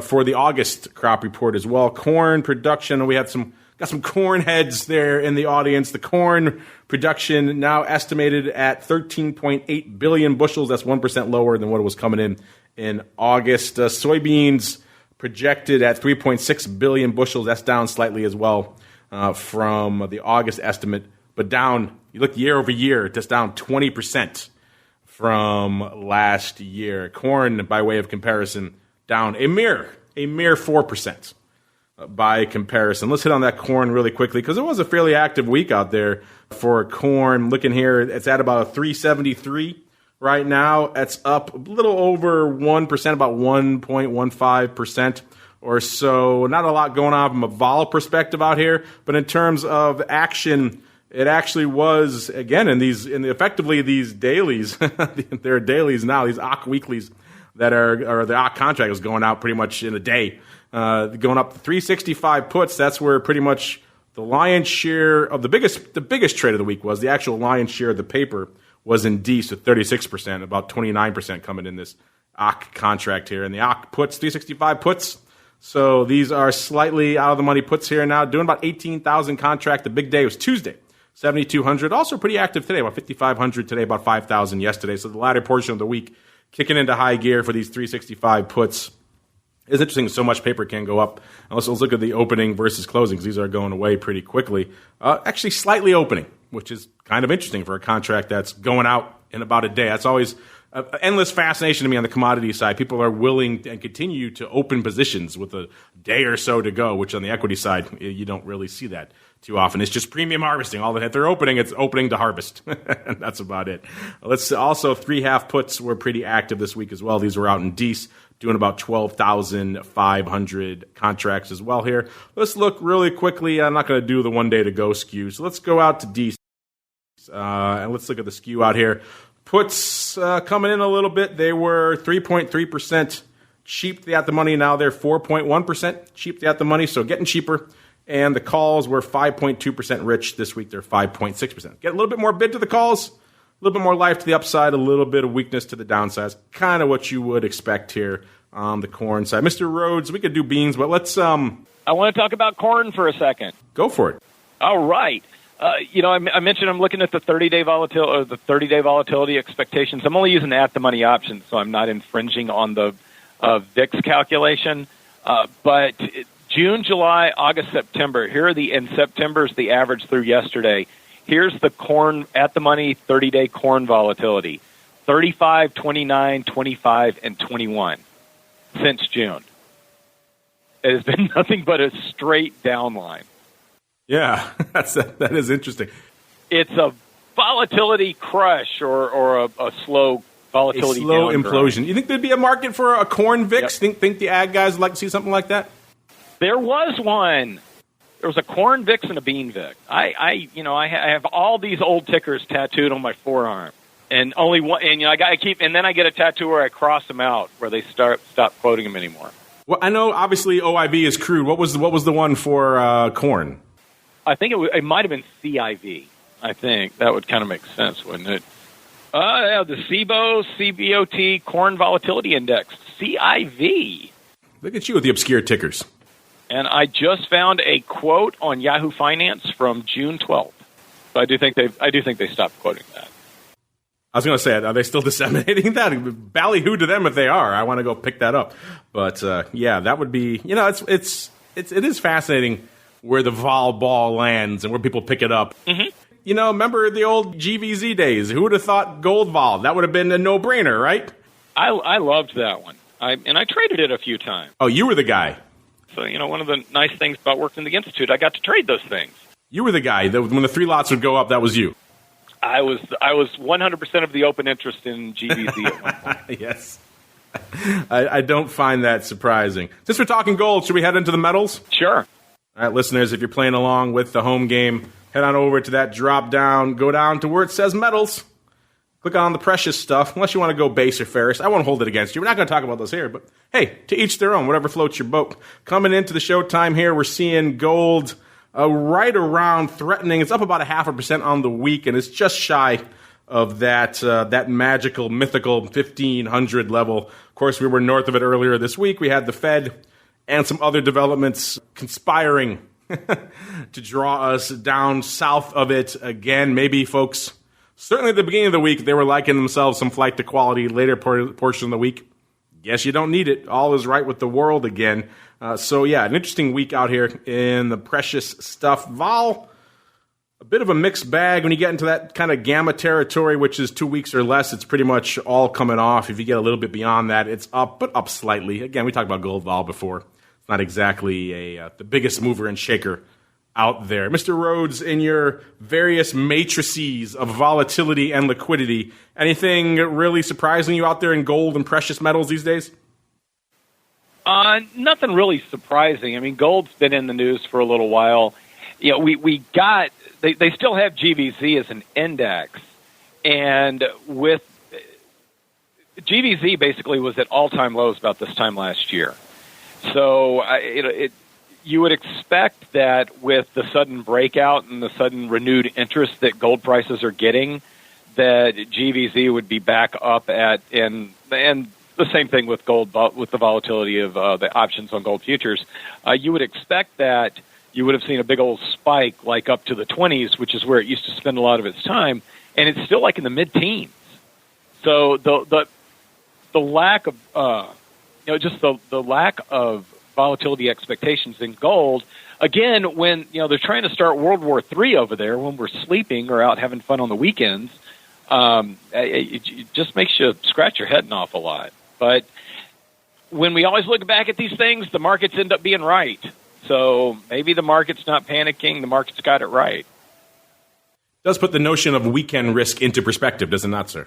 for the August crop report as well. Corn production, we have got some corn heads there in the audience. The corn production now estimated at 13.8 billion bushels. That's 1% lower than what it was coming in August. Soybeans projected at 3.6 billion bushels. That's down slightly as well from the August estimate, but down, you look year over year, just down 20% from last year. Corn, by way of comparison, down a mere 4%. By comparison. Let's hit on that corn really quickly because it was a fairly active week out there for corn. Looking here, it's at about a 373 right now. It's up a little over 1%, about 1.15% or so. Not a lot going on from a vol perspective out here, but in terms of action, it actually was, again, effectively these dailies. There are dailies now, these ACK weeklies that or the ACK contract is going out pretty much in a day. Going up to 365 puts, that's where pretty much the lion's share of the biggest trade of the week was. The actual lion's share of the paper was in D's with 36%, about 29% coming in this ACK contract here. And the ACK puts, 365 puts, so these are slightly out of the money puts here now, doing about 18,000 contract. The big day was Tuesday, 7,200. Also pretty active today, about 5,500 today, about 5,000 yesterday. So the latter portion of the week kicking into high gear for these 365 puts. It's interesting so much paper can go up. Let's look at the opening versus closings. These are going away pretty quickly. Actually slightly opening, which is kind of interesting for a contract that's going out in about a day. That's always endless fascination to me on the commodity side. People are willing and continue to open positions with a day or so to go, which on the equity side, you don't really see that too often. It's just premium harvesting. All that they're opening, it's opening to harvest. And that's about it. Let's also 3.5 puts were pretty active this week as well. These were out in D's, doing about 12,500 contracts as well here. Let's look really quickly. I'm not going to do the 1 day to go skew. So let's go out to D's. And let's look at the skew out here. Puts coming in a little bit. They were 3.3% cheap at the money. Now they're 4.1% cheap at the money, so getting cheaper. And the calls were 5.2% rich. This week they're 5.6%. Get a little bit more bid to the calls, a little bit more life to the upside, a little bit of weakness to the downside. Kind of what you would expect here on the corn side. Mr. Rhodes, we could do beans, but let's... I want to talk about corn for a second. Go for it. All right. I mentioned I'm looking at the 30-day volatility expectations. I'm only using at-the-money options, so I'm not infringing on the VIX calculation. But June, July, August, September. And September's the average through yesterday. Here's the corn at-the-money 30-day corn volatility: 35, 29, 25, and 21 since June. It has been nothing but a straight down line. Yeah, that is interesting. It's a volatility crush or a slow volatility implosion. You think there'd be a market for a corn VIX? Yep. Think the ag guys would like to see something like that? There was one. There was a corn VIX and a bean VIX. I have all these old tickers tattooed on my forearm, and only one. And then I get a tattoo where I cross them out, where they stop quoting them anymore. Well, I know obviously OIV is crude. What was the one for corn? I think it might have been CIV. I think that would kind of make sense, wouldn't it? The CBOT Corn Volatility Index, CIV. Look at you with the obscure tickers. And I just found a quote on Yahoo Finance from June 12th. So I do think they stopped quoting that. I was going to say, are they still disseminating that? Ballyhoo to them if they are. I want to go pick that up. But yeah, that would be. It is fascinating where the vol ball lands and where people pick it up. Mm-hmm. Remember the old GVZ days? Who would have thought gold vol? That would have been a no-brainer, right? I loved that one. I traded it a few times. Oh, you were the guy. So, one of the nice things about working in the Institute, I got to trade those things. You were the guy. When the 3 lots would go up, that was you. I was 100% of the open interest in GVZ at one point. Yes. I don't find that surprising. Since we're talking gold, should we head into the metals? Sure. All right, listeners, if you're playing along with the home game, head on over to that drop down, go down to where it says metals, click on the precious stuff, unless you want to go base or ferrous. I won't hold it against you. We're not going to talk about those here, but hey, to each their own, whatever floats your boat. Coming into the showtime here, we're seeing gold right around threatening. It's up about 0.5% on the week, and it's just shy of that magical, mythical 1,500 level. Of course, we were north of it earlier this week. We had the Fed and some other developments conspiring to draw us down south of it again. Maybe folks, certainly at the beginning of the week, they were liking themselves some flight to quality. Later portion of the week, guess you don't need it. All is right with the world again. So yeah, an interesting week out here in the precious stuff. Vol, a bit of a mixed bag when you get into that kind of gamma territory, which is 2 weeks or less. It's pretty much all coming off. If you get a little bit beyond that, it's up, but up slightly. Again, we talked about gold vol before. It's not exactly the biggest mover and shaker out there. Mr. Rhodes, in your various matrices of volatility and liquidity, anything really surprising you out there in gold and precious metals these days? Nothing really surprising. I mean, gold's been in the news for a little while. You know, they still have GVZ as an index, and with GVZ basically was at all-time lows about this time last year. So you would expect that with the sudden breakout and the sudden renewed interest that gold prices are getting, that GVZ would be back up at, and the same thing with gold, with the volatility of the options on gold futures. You would expect that you would have seen a big old spike like up to the 20s, which is where it used to spend a lot of its time, and it's still like in the mid-teens. So the lack of just the lack of volatility expectations in gold, again, when they're trying to start World War III over there when we're sleeping or out having fun on the weekends, it just makes you scratch your head an awful lot. But when we always look back at these things, the markets end up being right. So maybe the market's not panicking, the market's got it right. Does put the notion of weekend risk into perspective, does it not, sir?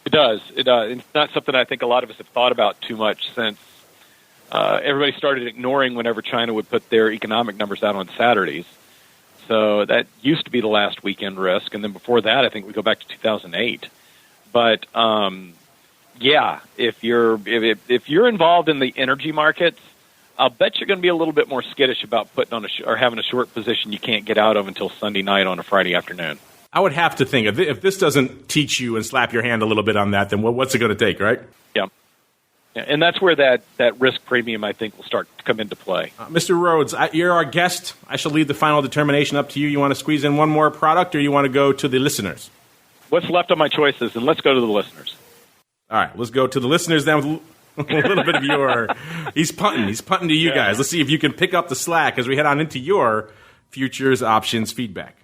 It does. It does. It's not something I think a lot of us have thought about too much since everybody started ignoring whenever China would put their economic numbers out on Saturdays. So that used to be the last weekend risk, and then before that, I think we go back to 2008. But yeah, if you're involved in the energy markets, I'll bet you're going to be a little bit more skittish about putting on or having a short position you can't get out of until Sunday night on a Friday afternoon. I would have to think if this doesn't teach you and slap your hand a little bit on that, then what's it going to take, right? Yeah. And that's where that risk premium, I think, will start to come into play. Mr. Rhoads, you're our guest. I shall leave the final determination up to you. You want to squeeze in one more product, or you want to go to the listeners? What's left of my choices, and let's go to the listeners. All right, let's go to the listeners then with a little bit of your... He's punting to you guys. Let's see if you can pick up the slack as we head on into your futures options feedback.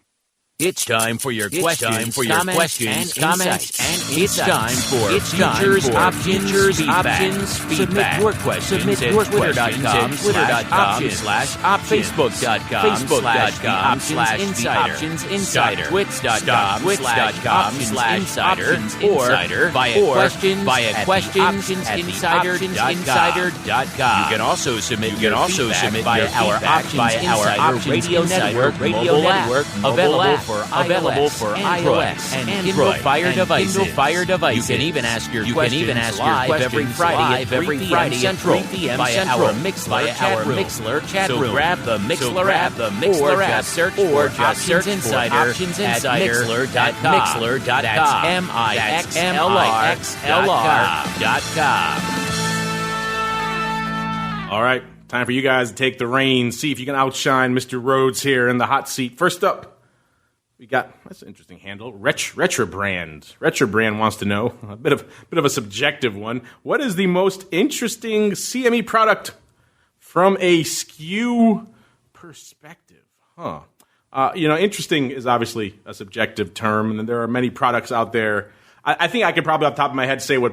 It's time for your questions, comments, and it's time for futures options feedback. Submit your questions at twitter.com/options, facebook.com/optionsinsider, twitch.com/optionsinsider, or via questions@optionsinsider.com. You can also submit via our Options Radio Network mobile network available for iOS and Android Fire devices. You can even ask your questions live every Friday at 3 p.m. Central via our Mixler chat room. So grab the Mixler app or just search Insider at Mixler.com. That's MIXLR.com. All right, time for you guys to take the reins. See if you can outshine Mr. Rhoads here in the hot seat. First up, we got, that's an interesting handle, RETRIBRAND. RETRIBRAND wants to know, a bit of a subjective one. What is the most interesting CME product from a skew perspective? Interesting is obviously a subjective term, and there are many products out there. I think I could probably, off the top of my head, say what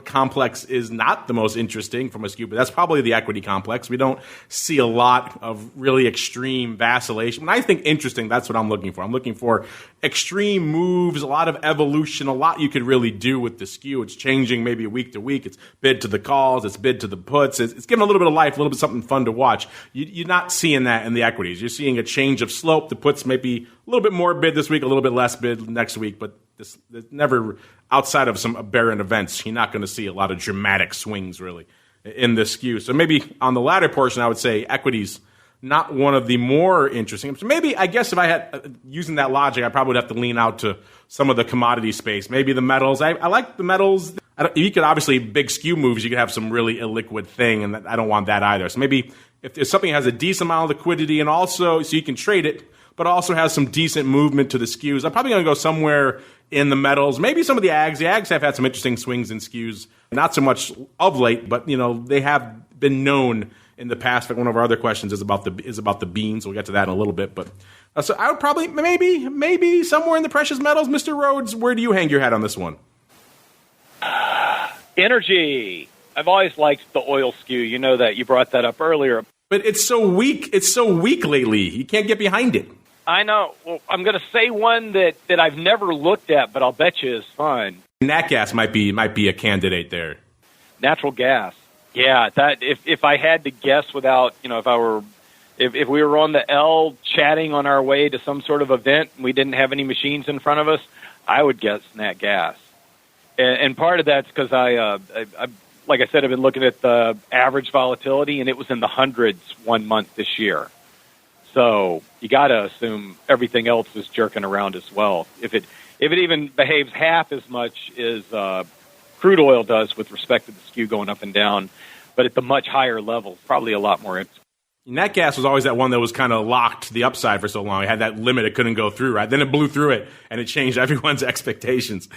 complex is not the most interesting from a skew, but that's probably the equity complex. We don't see a lot of really extreme vacillation. When I think interesting, that's what I'm looking for. I'm looking for extreme moves, a lot of evolution, a lot you could really do with the skew. It's changing maybe week to week. It's bid to the calls. It's bid to the puts. It's giving a little bit of life, a little bit something fun to watch. You're not seeing that in the equities. You're seeing a change of slope. The puts maybe a little bit more bid this week, a little bit less bid next week, but this never, outside of some aberrant events, you're not going to see a lot of dramatic swings, really, in this skew. So maybe on the latter portion, I would say equities, not one of the more interesting. So maybe, I guess if I had, using that logic, I probably would have to lean out to some of the commodity space. Maybe the metals. I like the metals. You could obviously, big skew moves, you could have some really illiquid thing, and I don't want that either. So maybe if there's something that has a decent amount of liquidity and also, so you can trade it, but also has some decent movement to the skews, I'm probably going to go somewhere in the metals, maybe some of the ags. The ags have had some interesting swings and skews, not so much of late, but they have been known in the past. One of our other questions is about the beans. We'll get to that in a little bit, but so I would probably maybe somewhere in the precious metals. Mr. Rhoads, where do you hang your hat on this one? Energy. I've always liked the oil skew. You know that. You brought that up earlier. But it's so weak. It's so weak lately. You can't get behind it. I know. Well, I'm going to say one that I've never looked at, but I'll bet you is fun. Nat gas might be a candidate there. Natural gas. Yeah, that if I had to guess without, if we were on the L chatting on our way to some sort of event and we didn't have any machines in front of us, I would guess nat gas. And part of that's because I like I said, I've been looking at the average volatility, and it was in the hundreds 1 month this year. So you got to assume everything else was jerking around as well. If it even behaves half as much as crude oil does with respect to the skew going up and down, but at the much higher levels, probably a lot more. Nat gas was always that one that was kind of locked to the upside for so long. It had that limit; it couldn't go through. Right, then it blew through it, and it changed everyone's expectations.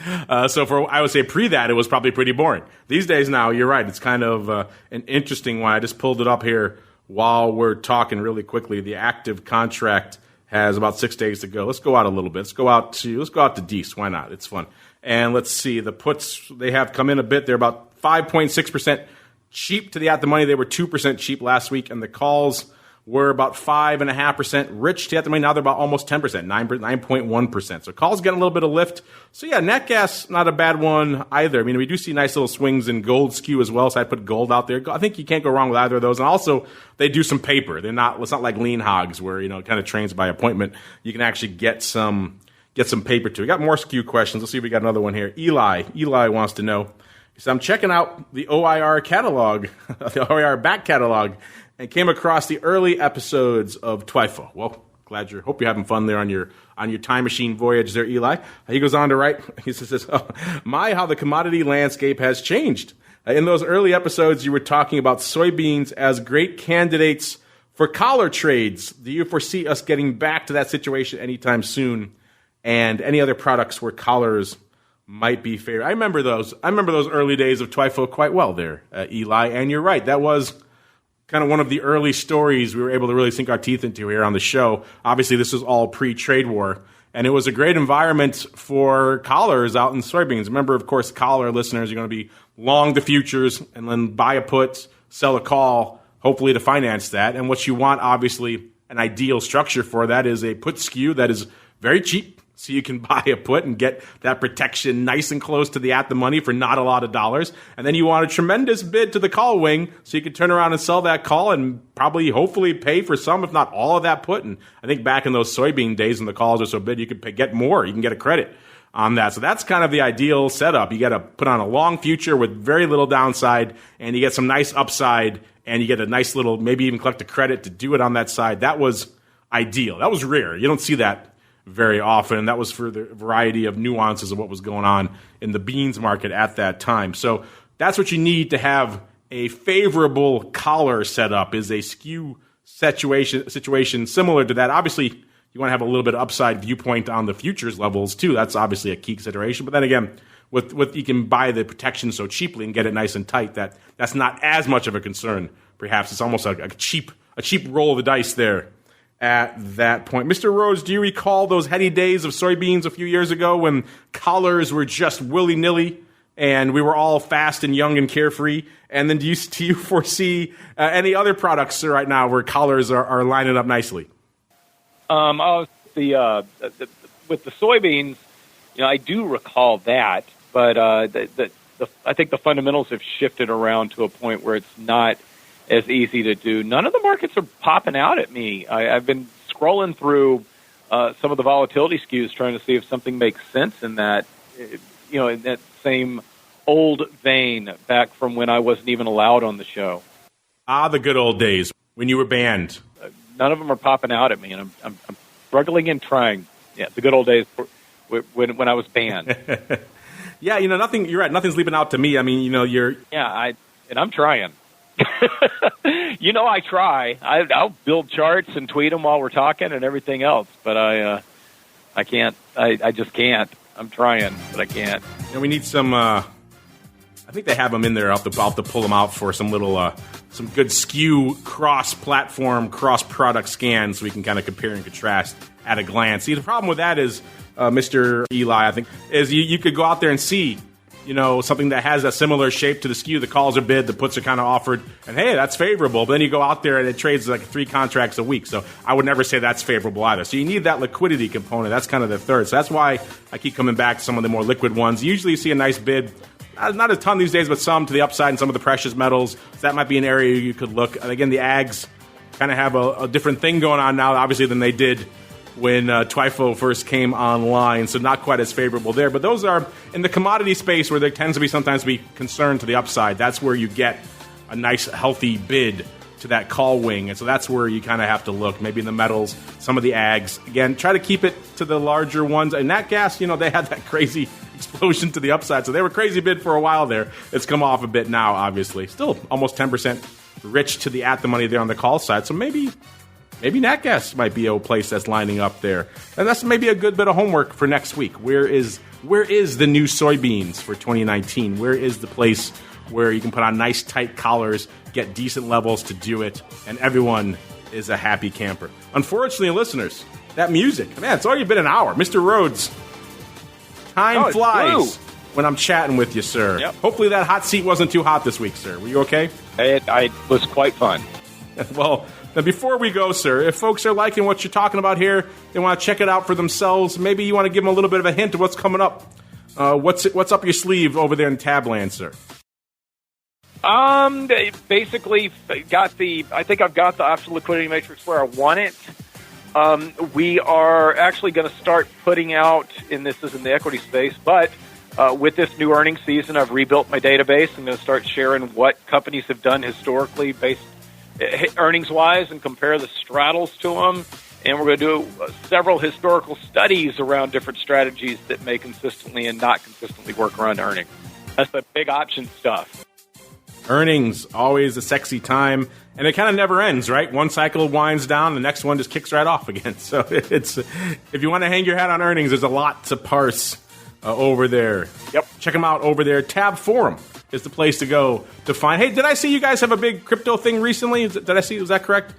So I would say pre that, it was probably pretty boring. These days, now you're right; it's kind of an interesting one. I just pulled it up here while we're talking really quickly. The active contract has about 6 days to go. Let's go out a little bit. Let's go out to Dees. Why not? It's fun. And let's see the puts. They have come in a bit. They're about 5.6%. cheap to the at the money. They were 2% cheap last week, and the calls were about 5.5% rich to the at the money. Now they're about almost 10%, 9.1%. So calls getting a little bit of lift. So yeah, nat gas, not a bad one either. I mean, we do see nice little swings in gold skew as well, so I put gold out there. I think you can't go wrong with either of those. And also, they do some paper. It's not like lean hogs where, it kind of trains by appointment. You can actually get some paper too. We got more skew questions. Let's see if we got another one here. Eli wants to know. So I'm checking out the OIR catalog, the OIR back catalog, and came across the early episodes of TWIFO. Well, hope you're having fun there on your time machine voyage there, Eli. He goes on to write, he says, how the commodity landscape has changed. In those early episodes, you were talking about soybeans as great candidates for collar trades. Do you foresee us getting back to that situation anytime soon? And any other products where collars might be favored? I remember those early days of TWIFO quite well there, Eli. And you're right, that was kind of one of the early stories we were able to really sink our teeth into here on the show. Obviously, this was all pre-trade war, and it was a great environment for collars out in soybeans. Remember, of course, collar listeners are going to be long the futures and then buy a put, sell a call, hopefully to finance that. And what you want, obviously, an ideal structure for that is a put skew that is very cheap, so you can buy a put and get that protection nice and close to the at the money for not a lot of dollars. And then you want a tremendous bid to the call wing so you can turn around and sell that call and probably hopefully pay for some, if not all of that put. And I think back in those soybean days when the calls are so big, you could get more. You can get a credit on that. So that's kind of the ideal setup. You got to put on a long future with very little downside, and you get some nice upside, and you get a nice little, maybe even collect a credit to do it on that side. That was ideal. That was rare. You don't see that very often. That was for the variety of nuances of what was going on in the beans market at that time. So that's what you need to have a favorable collar setup, is a skew situation similar to that. Obviously, you want to have a little bit of upside viewpoint on the futures levels too. That's obviously a key consideration. But then again, with you can buy the protection so cheaply and get it nice and tight, that's not as much of a concern. Perhaps it's almost like a cheap roll of the dice there at that point. Mr. Rhodes, do you recall those heady days of soybeans a few years ago when collars were just willy-nilly and we were all fast and young and carefree? And then do you foresee any other products right now where collars are lining up nicely? With the soybeans, I do recall that, but I think the fundamentals have shifted around to a point where it's not as easy to do. None of the markets are popping out at me. I've been scrolling through some of the volatility skews trying to see if something makes sense in that, in that same old vein back from when I wasn't even allowed on the show. The good old days when you were banned. None of them are popping out at me, and I'm struggling and trying. Yeah, the good old days when I was banned. Yeah, nothing. You're right. Nothing's leaping out to me. I mean, you're. Yeah, I'm trying. I try. I'll build charts and tweet them while we're talking and everything else, but I can't. I just can't. I'm trying, but I can't. We need some. I think they have them in there. I'll have to pull them out for some little, some good skew cross-platform, cross-product scans so we can kind of compare and contrast at a glance. See, the problem with that is, Mr. Eli, I think, is you could go out there and see. Something that has a similar shape to the skew. The calls are bid, the puts are kind of offered, and hey, that's favorable. But then you go out there and it trades like 3 contracts a week. So I would never say that's favorable either. So you need that liquidity component. That's kind of the third. So that's why I keep coming back to some of the more liquid ones. Usually you see a nice bid not a ton these days, but some to the upside in some of the precious metals. So that might be an area you could look. And again, the ags kind of have a different thing going on now, obviously, than they did when TWIFO first came online, so not quite as favorable there. But those are in the commodity space where there tends to be sometimes be concern to the upside. That's where you get a nice, healthy bid to that call wing. And so that's where you kind of have to look, maybe in the metals, some of the ags. Again, try to keep it to the larger ones. And nat gas, they had that crazy explosion to the upside, so they were crazy bid for a while there. It's come off a bit now, obviously. Still almost 10% rich to the at-the-money there on the call side, so maybe nat gas might be a place that's lining up there. And that's maybe a good bit of homework for next week. Where is the new soybeans for 2019? Where is the place where you can put on nice tight collars, get decent levels to do it, and everyone is a happy camper? Unfortunately, listeners, that music, man, it's already been an hour. Mr. Rhodes, time flies when I'm chatting with you, sir. Yep. Hopefully that hot seat wasn't too hot this week, sir. Were you okay? It was quite fun. Well, now before we go, sir, if folks are liking what you're talking about here, they want to check it out for themselves, maybe you want to give them a little bit of a hint of what's coming up. What's up your sleeve over there in TABB land, sir? They basically I think I've got the option liquidity matrix where I want it. We are actually going to start putting out, and this is in the equity space, but with this new earnings season, I've rebuilt my database. I'm going to start sharing what companies have done historically based earnings-wise and compare the straddles to them. And we're going to do several historical studies around different strategies that may consistently and not consistently work around earnings. That's the big option stuff. Earnings, always a sexy time, and it kind of never ends, right? One cycle winds down, the next one just kicks right off again. So it's if you want to hang your hat on earnings, there's a lot to parse over there. Yep, check them out over there. TABB Forum is the place to go to find. Hey, did I see you guys have a big crypto thing recently? Was that correct?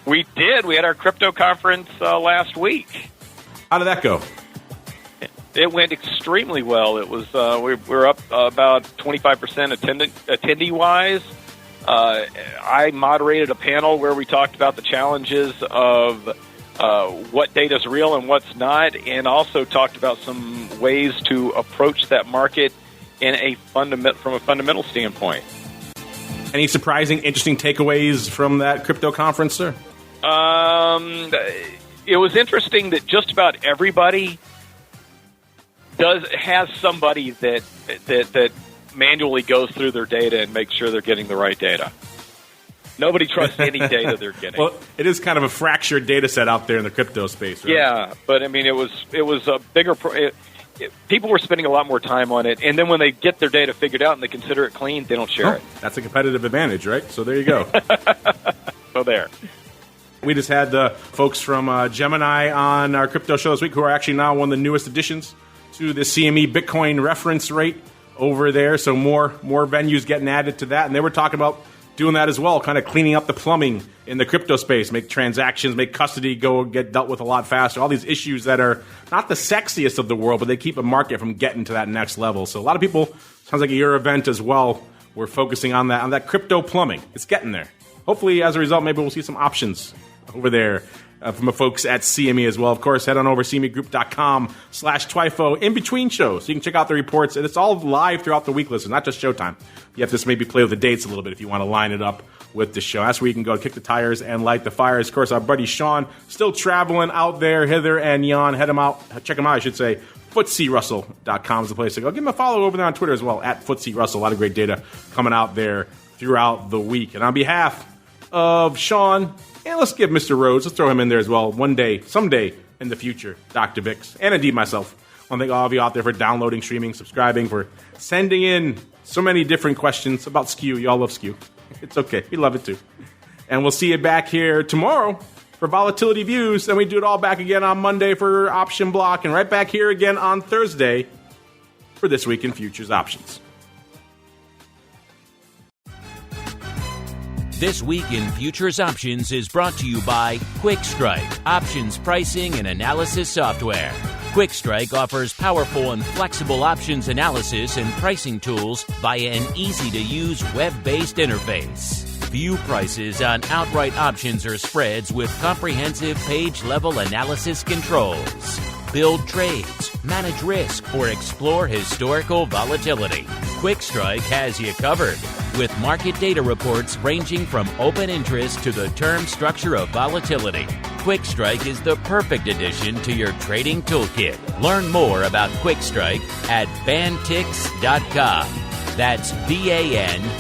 We did. We had our crypto conference last week. How did that go? It went extremely well. It was we're up about 25% attendee-wise. I moderated a panel where we talked about the challenges of what data is real and what's not, and also talked about some ways to approach that market in from a fundamental standpoint. Any surprising, interesting takeaways from that crypto conference, sir? It was interesting that just about everybody has somebody that manually goes through their data and makes sure they're getting the right data. Nobody trusts any data they're getting. Well, it is kind of a fractured data set out there in the crypto space, right? Yeah, but I mean, it was a bigger. People were spending a lot more time on it, and then when they get their data figured out and they consider it clean, they don't share it. That's a competitive advantage, right? So there you go. So there. We just had the folks from Gemini on our crypto show this week, who are actually now one of the newest additions to the CME Bitcoin reference rate over there. So more venues getting added to that. And they were talking about doing that as well, kind of cleaning up the plumbing in the crypto space, make transactions, make custody get dealt with a lot faster. All these issues that are not the sexiest of the world, but they keep a market from getting to that next level. So a lot of people, sounds like at your event as well, we're focusing on that crypto plumbing. It's getting there. Hopefully, as a result, maybe we'll see some options over there from the folks at CME as well. Of course, head on over to CMEgroup.com/TWIFO in between shows. So you can check out the reports. And it's all live throughout the week, listen, not just showtime. You have to maybe play with the dates a little bit if you want to line it up with the show. That's where you can go kick the tires and light the fires. Of course, our buddy Sean still traveling out there, hither and yon. Check him out, I should say. FTSERussell.com is the place to go. Give him a follow over there on Twitter as well, at FTSERussell. A lot of great data coming out there throughout the week. And on behalf of Sean, and let's give Mr. Rhodes, let's throw him in there as well, someday in the future, Dr. VVIX, and indeed myself. I want to thank all of you out there for downloading, streaming, subscribing, for sending in so many different questions about skew. You all love skew. It's okay. We love it too. And we'll see you back here tomorrow for Volatility Views, and we do it all back again on Monday for Option Block, and right back here again on Thursday for This Week in Futures Options. This Week in Futures Options is brought to you by QuickStrike, options pricing and analysis software. QuickStrike offers powerful and flexible options analysis and pricing tools via an easy-to-use web-based interface. View prices on outright options or spreads with comprehensive page-level analysis controls. build trades, manage risk, or explore historical volatility, QuickStrike has you covered. With market data reports ranging from open interest to the term structure of volatility, QuickStrike is the perfect addition to your trading toolkit. Learn more about QuickStrike at bantix.com. That's BANTIX.com.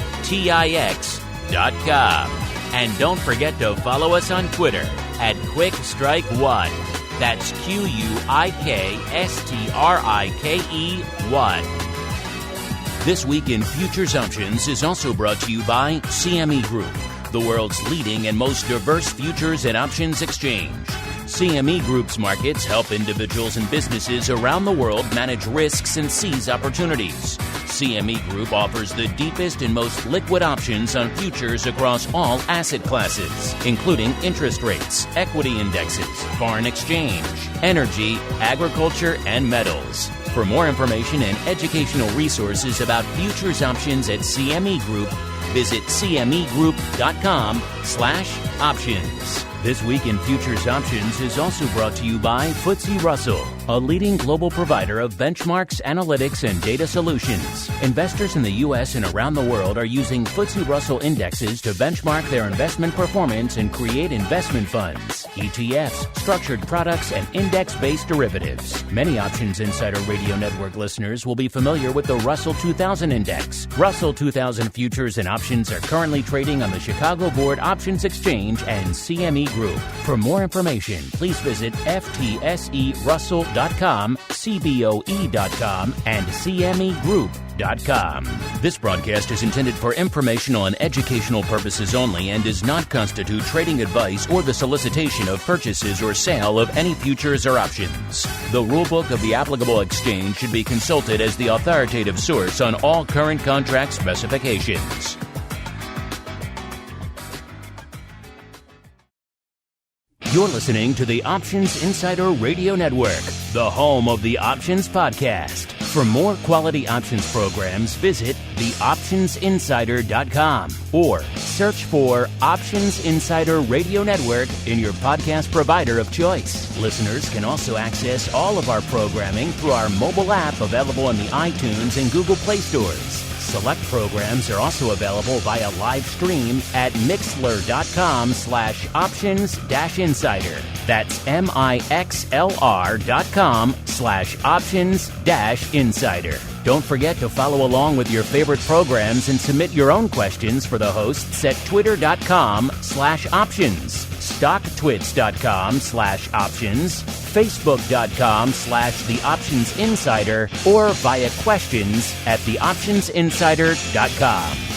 And don't forget to follow us on Twitter at QuickStrike1. That's QUIKSTRIKE1. This Week in Futures Options is also brought to you by CME Group, the world's leading and most diverse futures and options exchange. CME Group's markets help individuals and businesses around the world manage risks and seize opportunities. CME Group offers the deepest and most liquid options on futures across all asset classes, including interest rates, equity indexes, foreign exchange, energy, agriculture, and metals. For more information and educational resources about futures options at CME Group, visit cmegroup.com/options. This Week in Futures Options is also brought to you by FTSE Russell, a leading global provider of benchmarks, analytics, and data solutions. Investors in the U.S. and around the world are using FTSE Russell indexes to benchmark their investment performance and create investment funds, ETFs, structured products, and index-based derivatives. Many Options Insider Radio Network listeners will be familiar with the Russell 2000 Index. Russell 2000 futures and options are currently trading on the Chicago Board Options Exchange and CME Group. For more information, please visit ftserussell.com, cboe.com, and cmegroup.com. This broadcast is intended for informational and educational purposes only and does not constitute trading advice or the solicitation of purchases or sale of any futures or options. The rulebook of the applicable exchange should be consulted as the authoritative source on all current contract specifications. You're listening to the Options Insider Radio Network, the home of the Options Podcast. For more quality options programs, visit theoptionsinsider.com or search for Options Insider Radio Network in your podcast provider of choice. Listeners can also access all of our programming through our mobile app available on the iTunes and Google Play stores. Select programs are also available via live stream at mixlr.com/options-insider. That's mixlr.com/options-insider. Don't forget to follow along with your favorite programs and submit your own questions for the hosts at twitter.com/options, stocktwits.com/options, facebook.com/theoptionsinsider, or via questions at theoptionsinsider.com.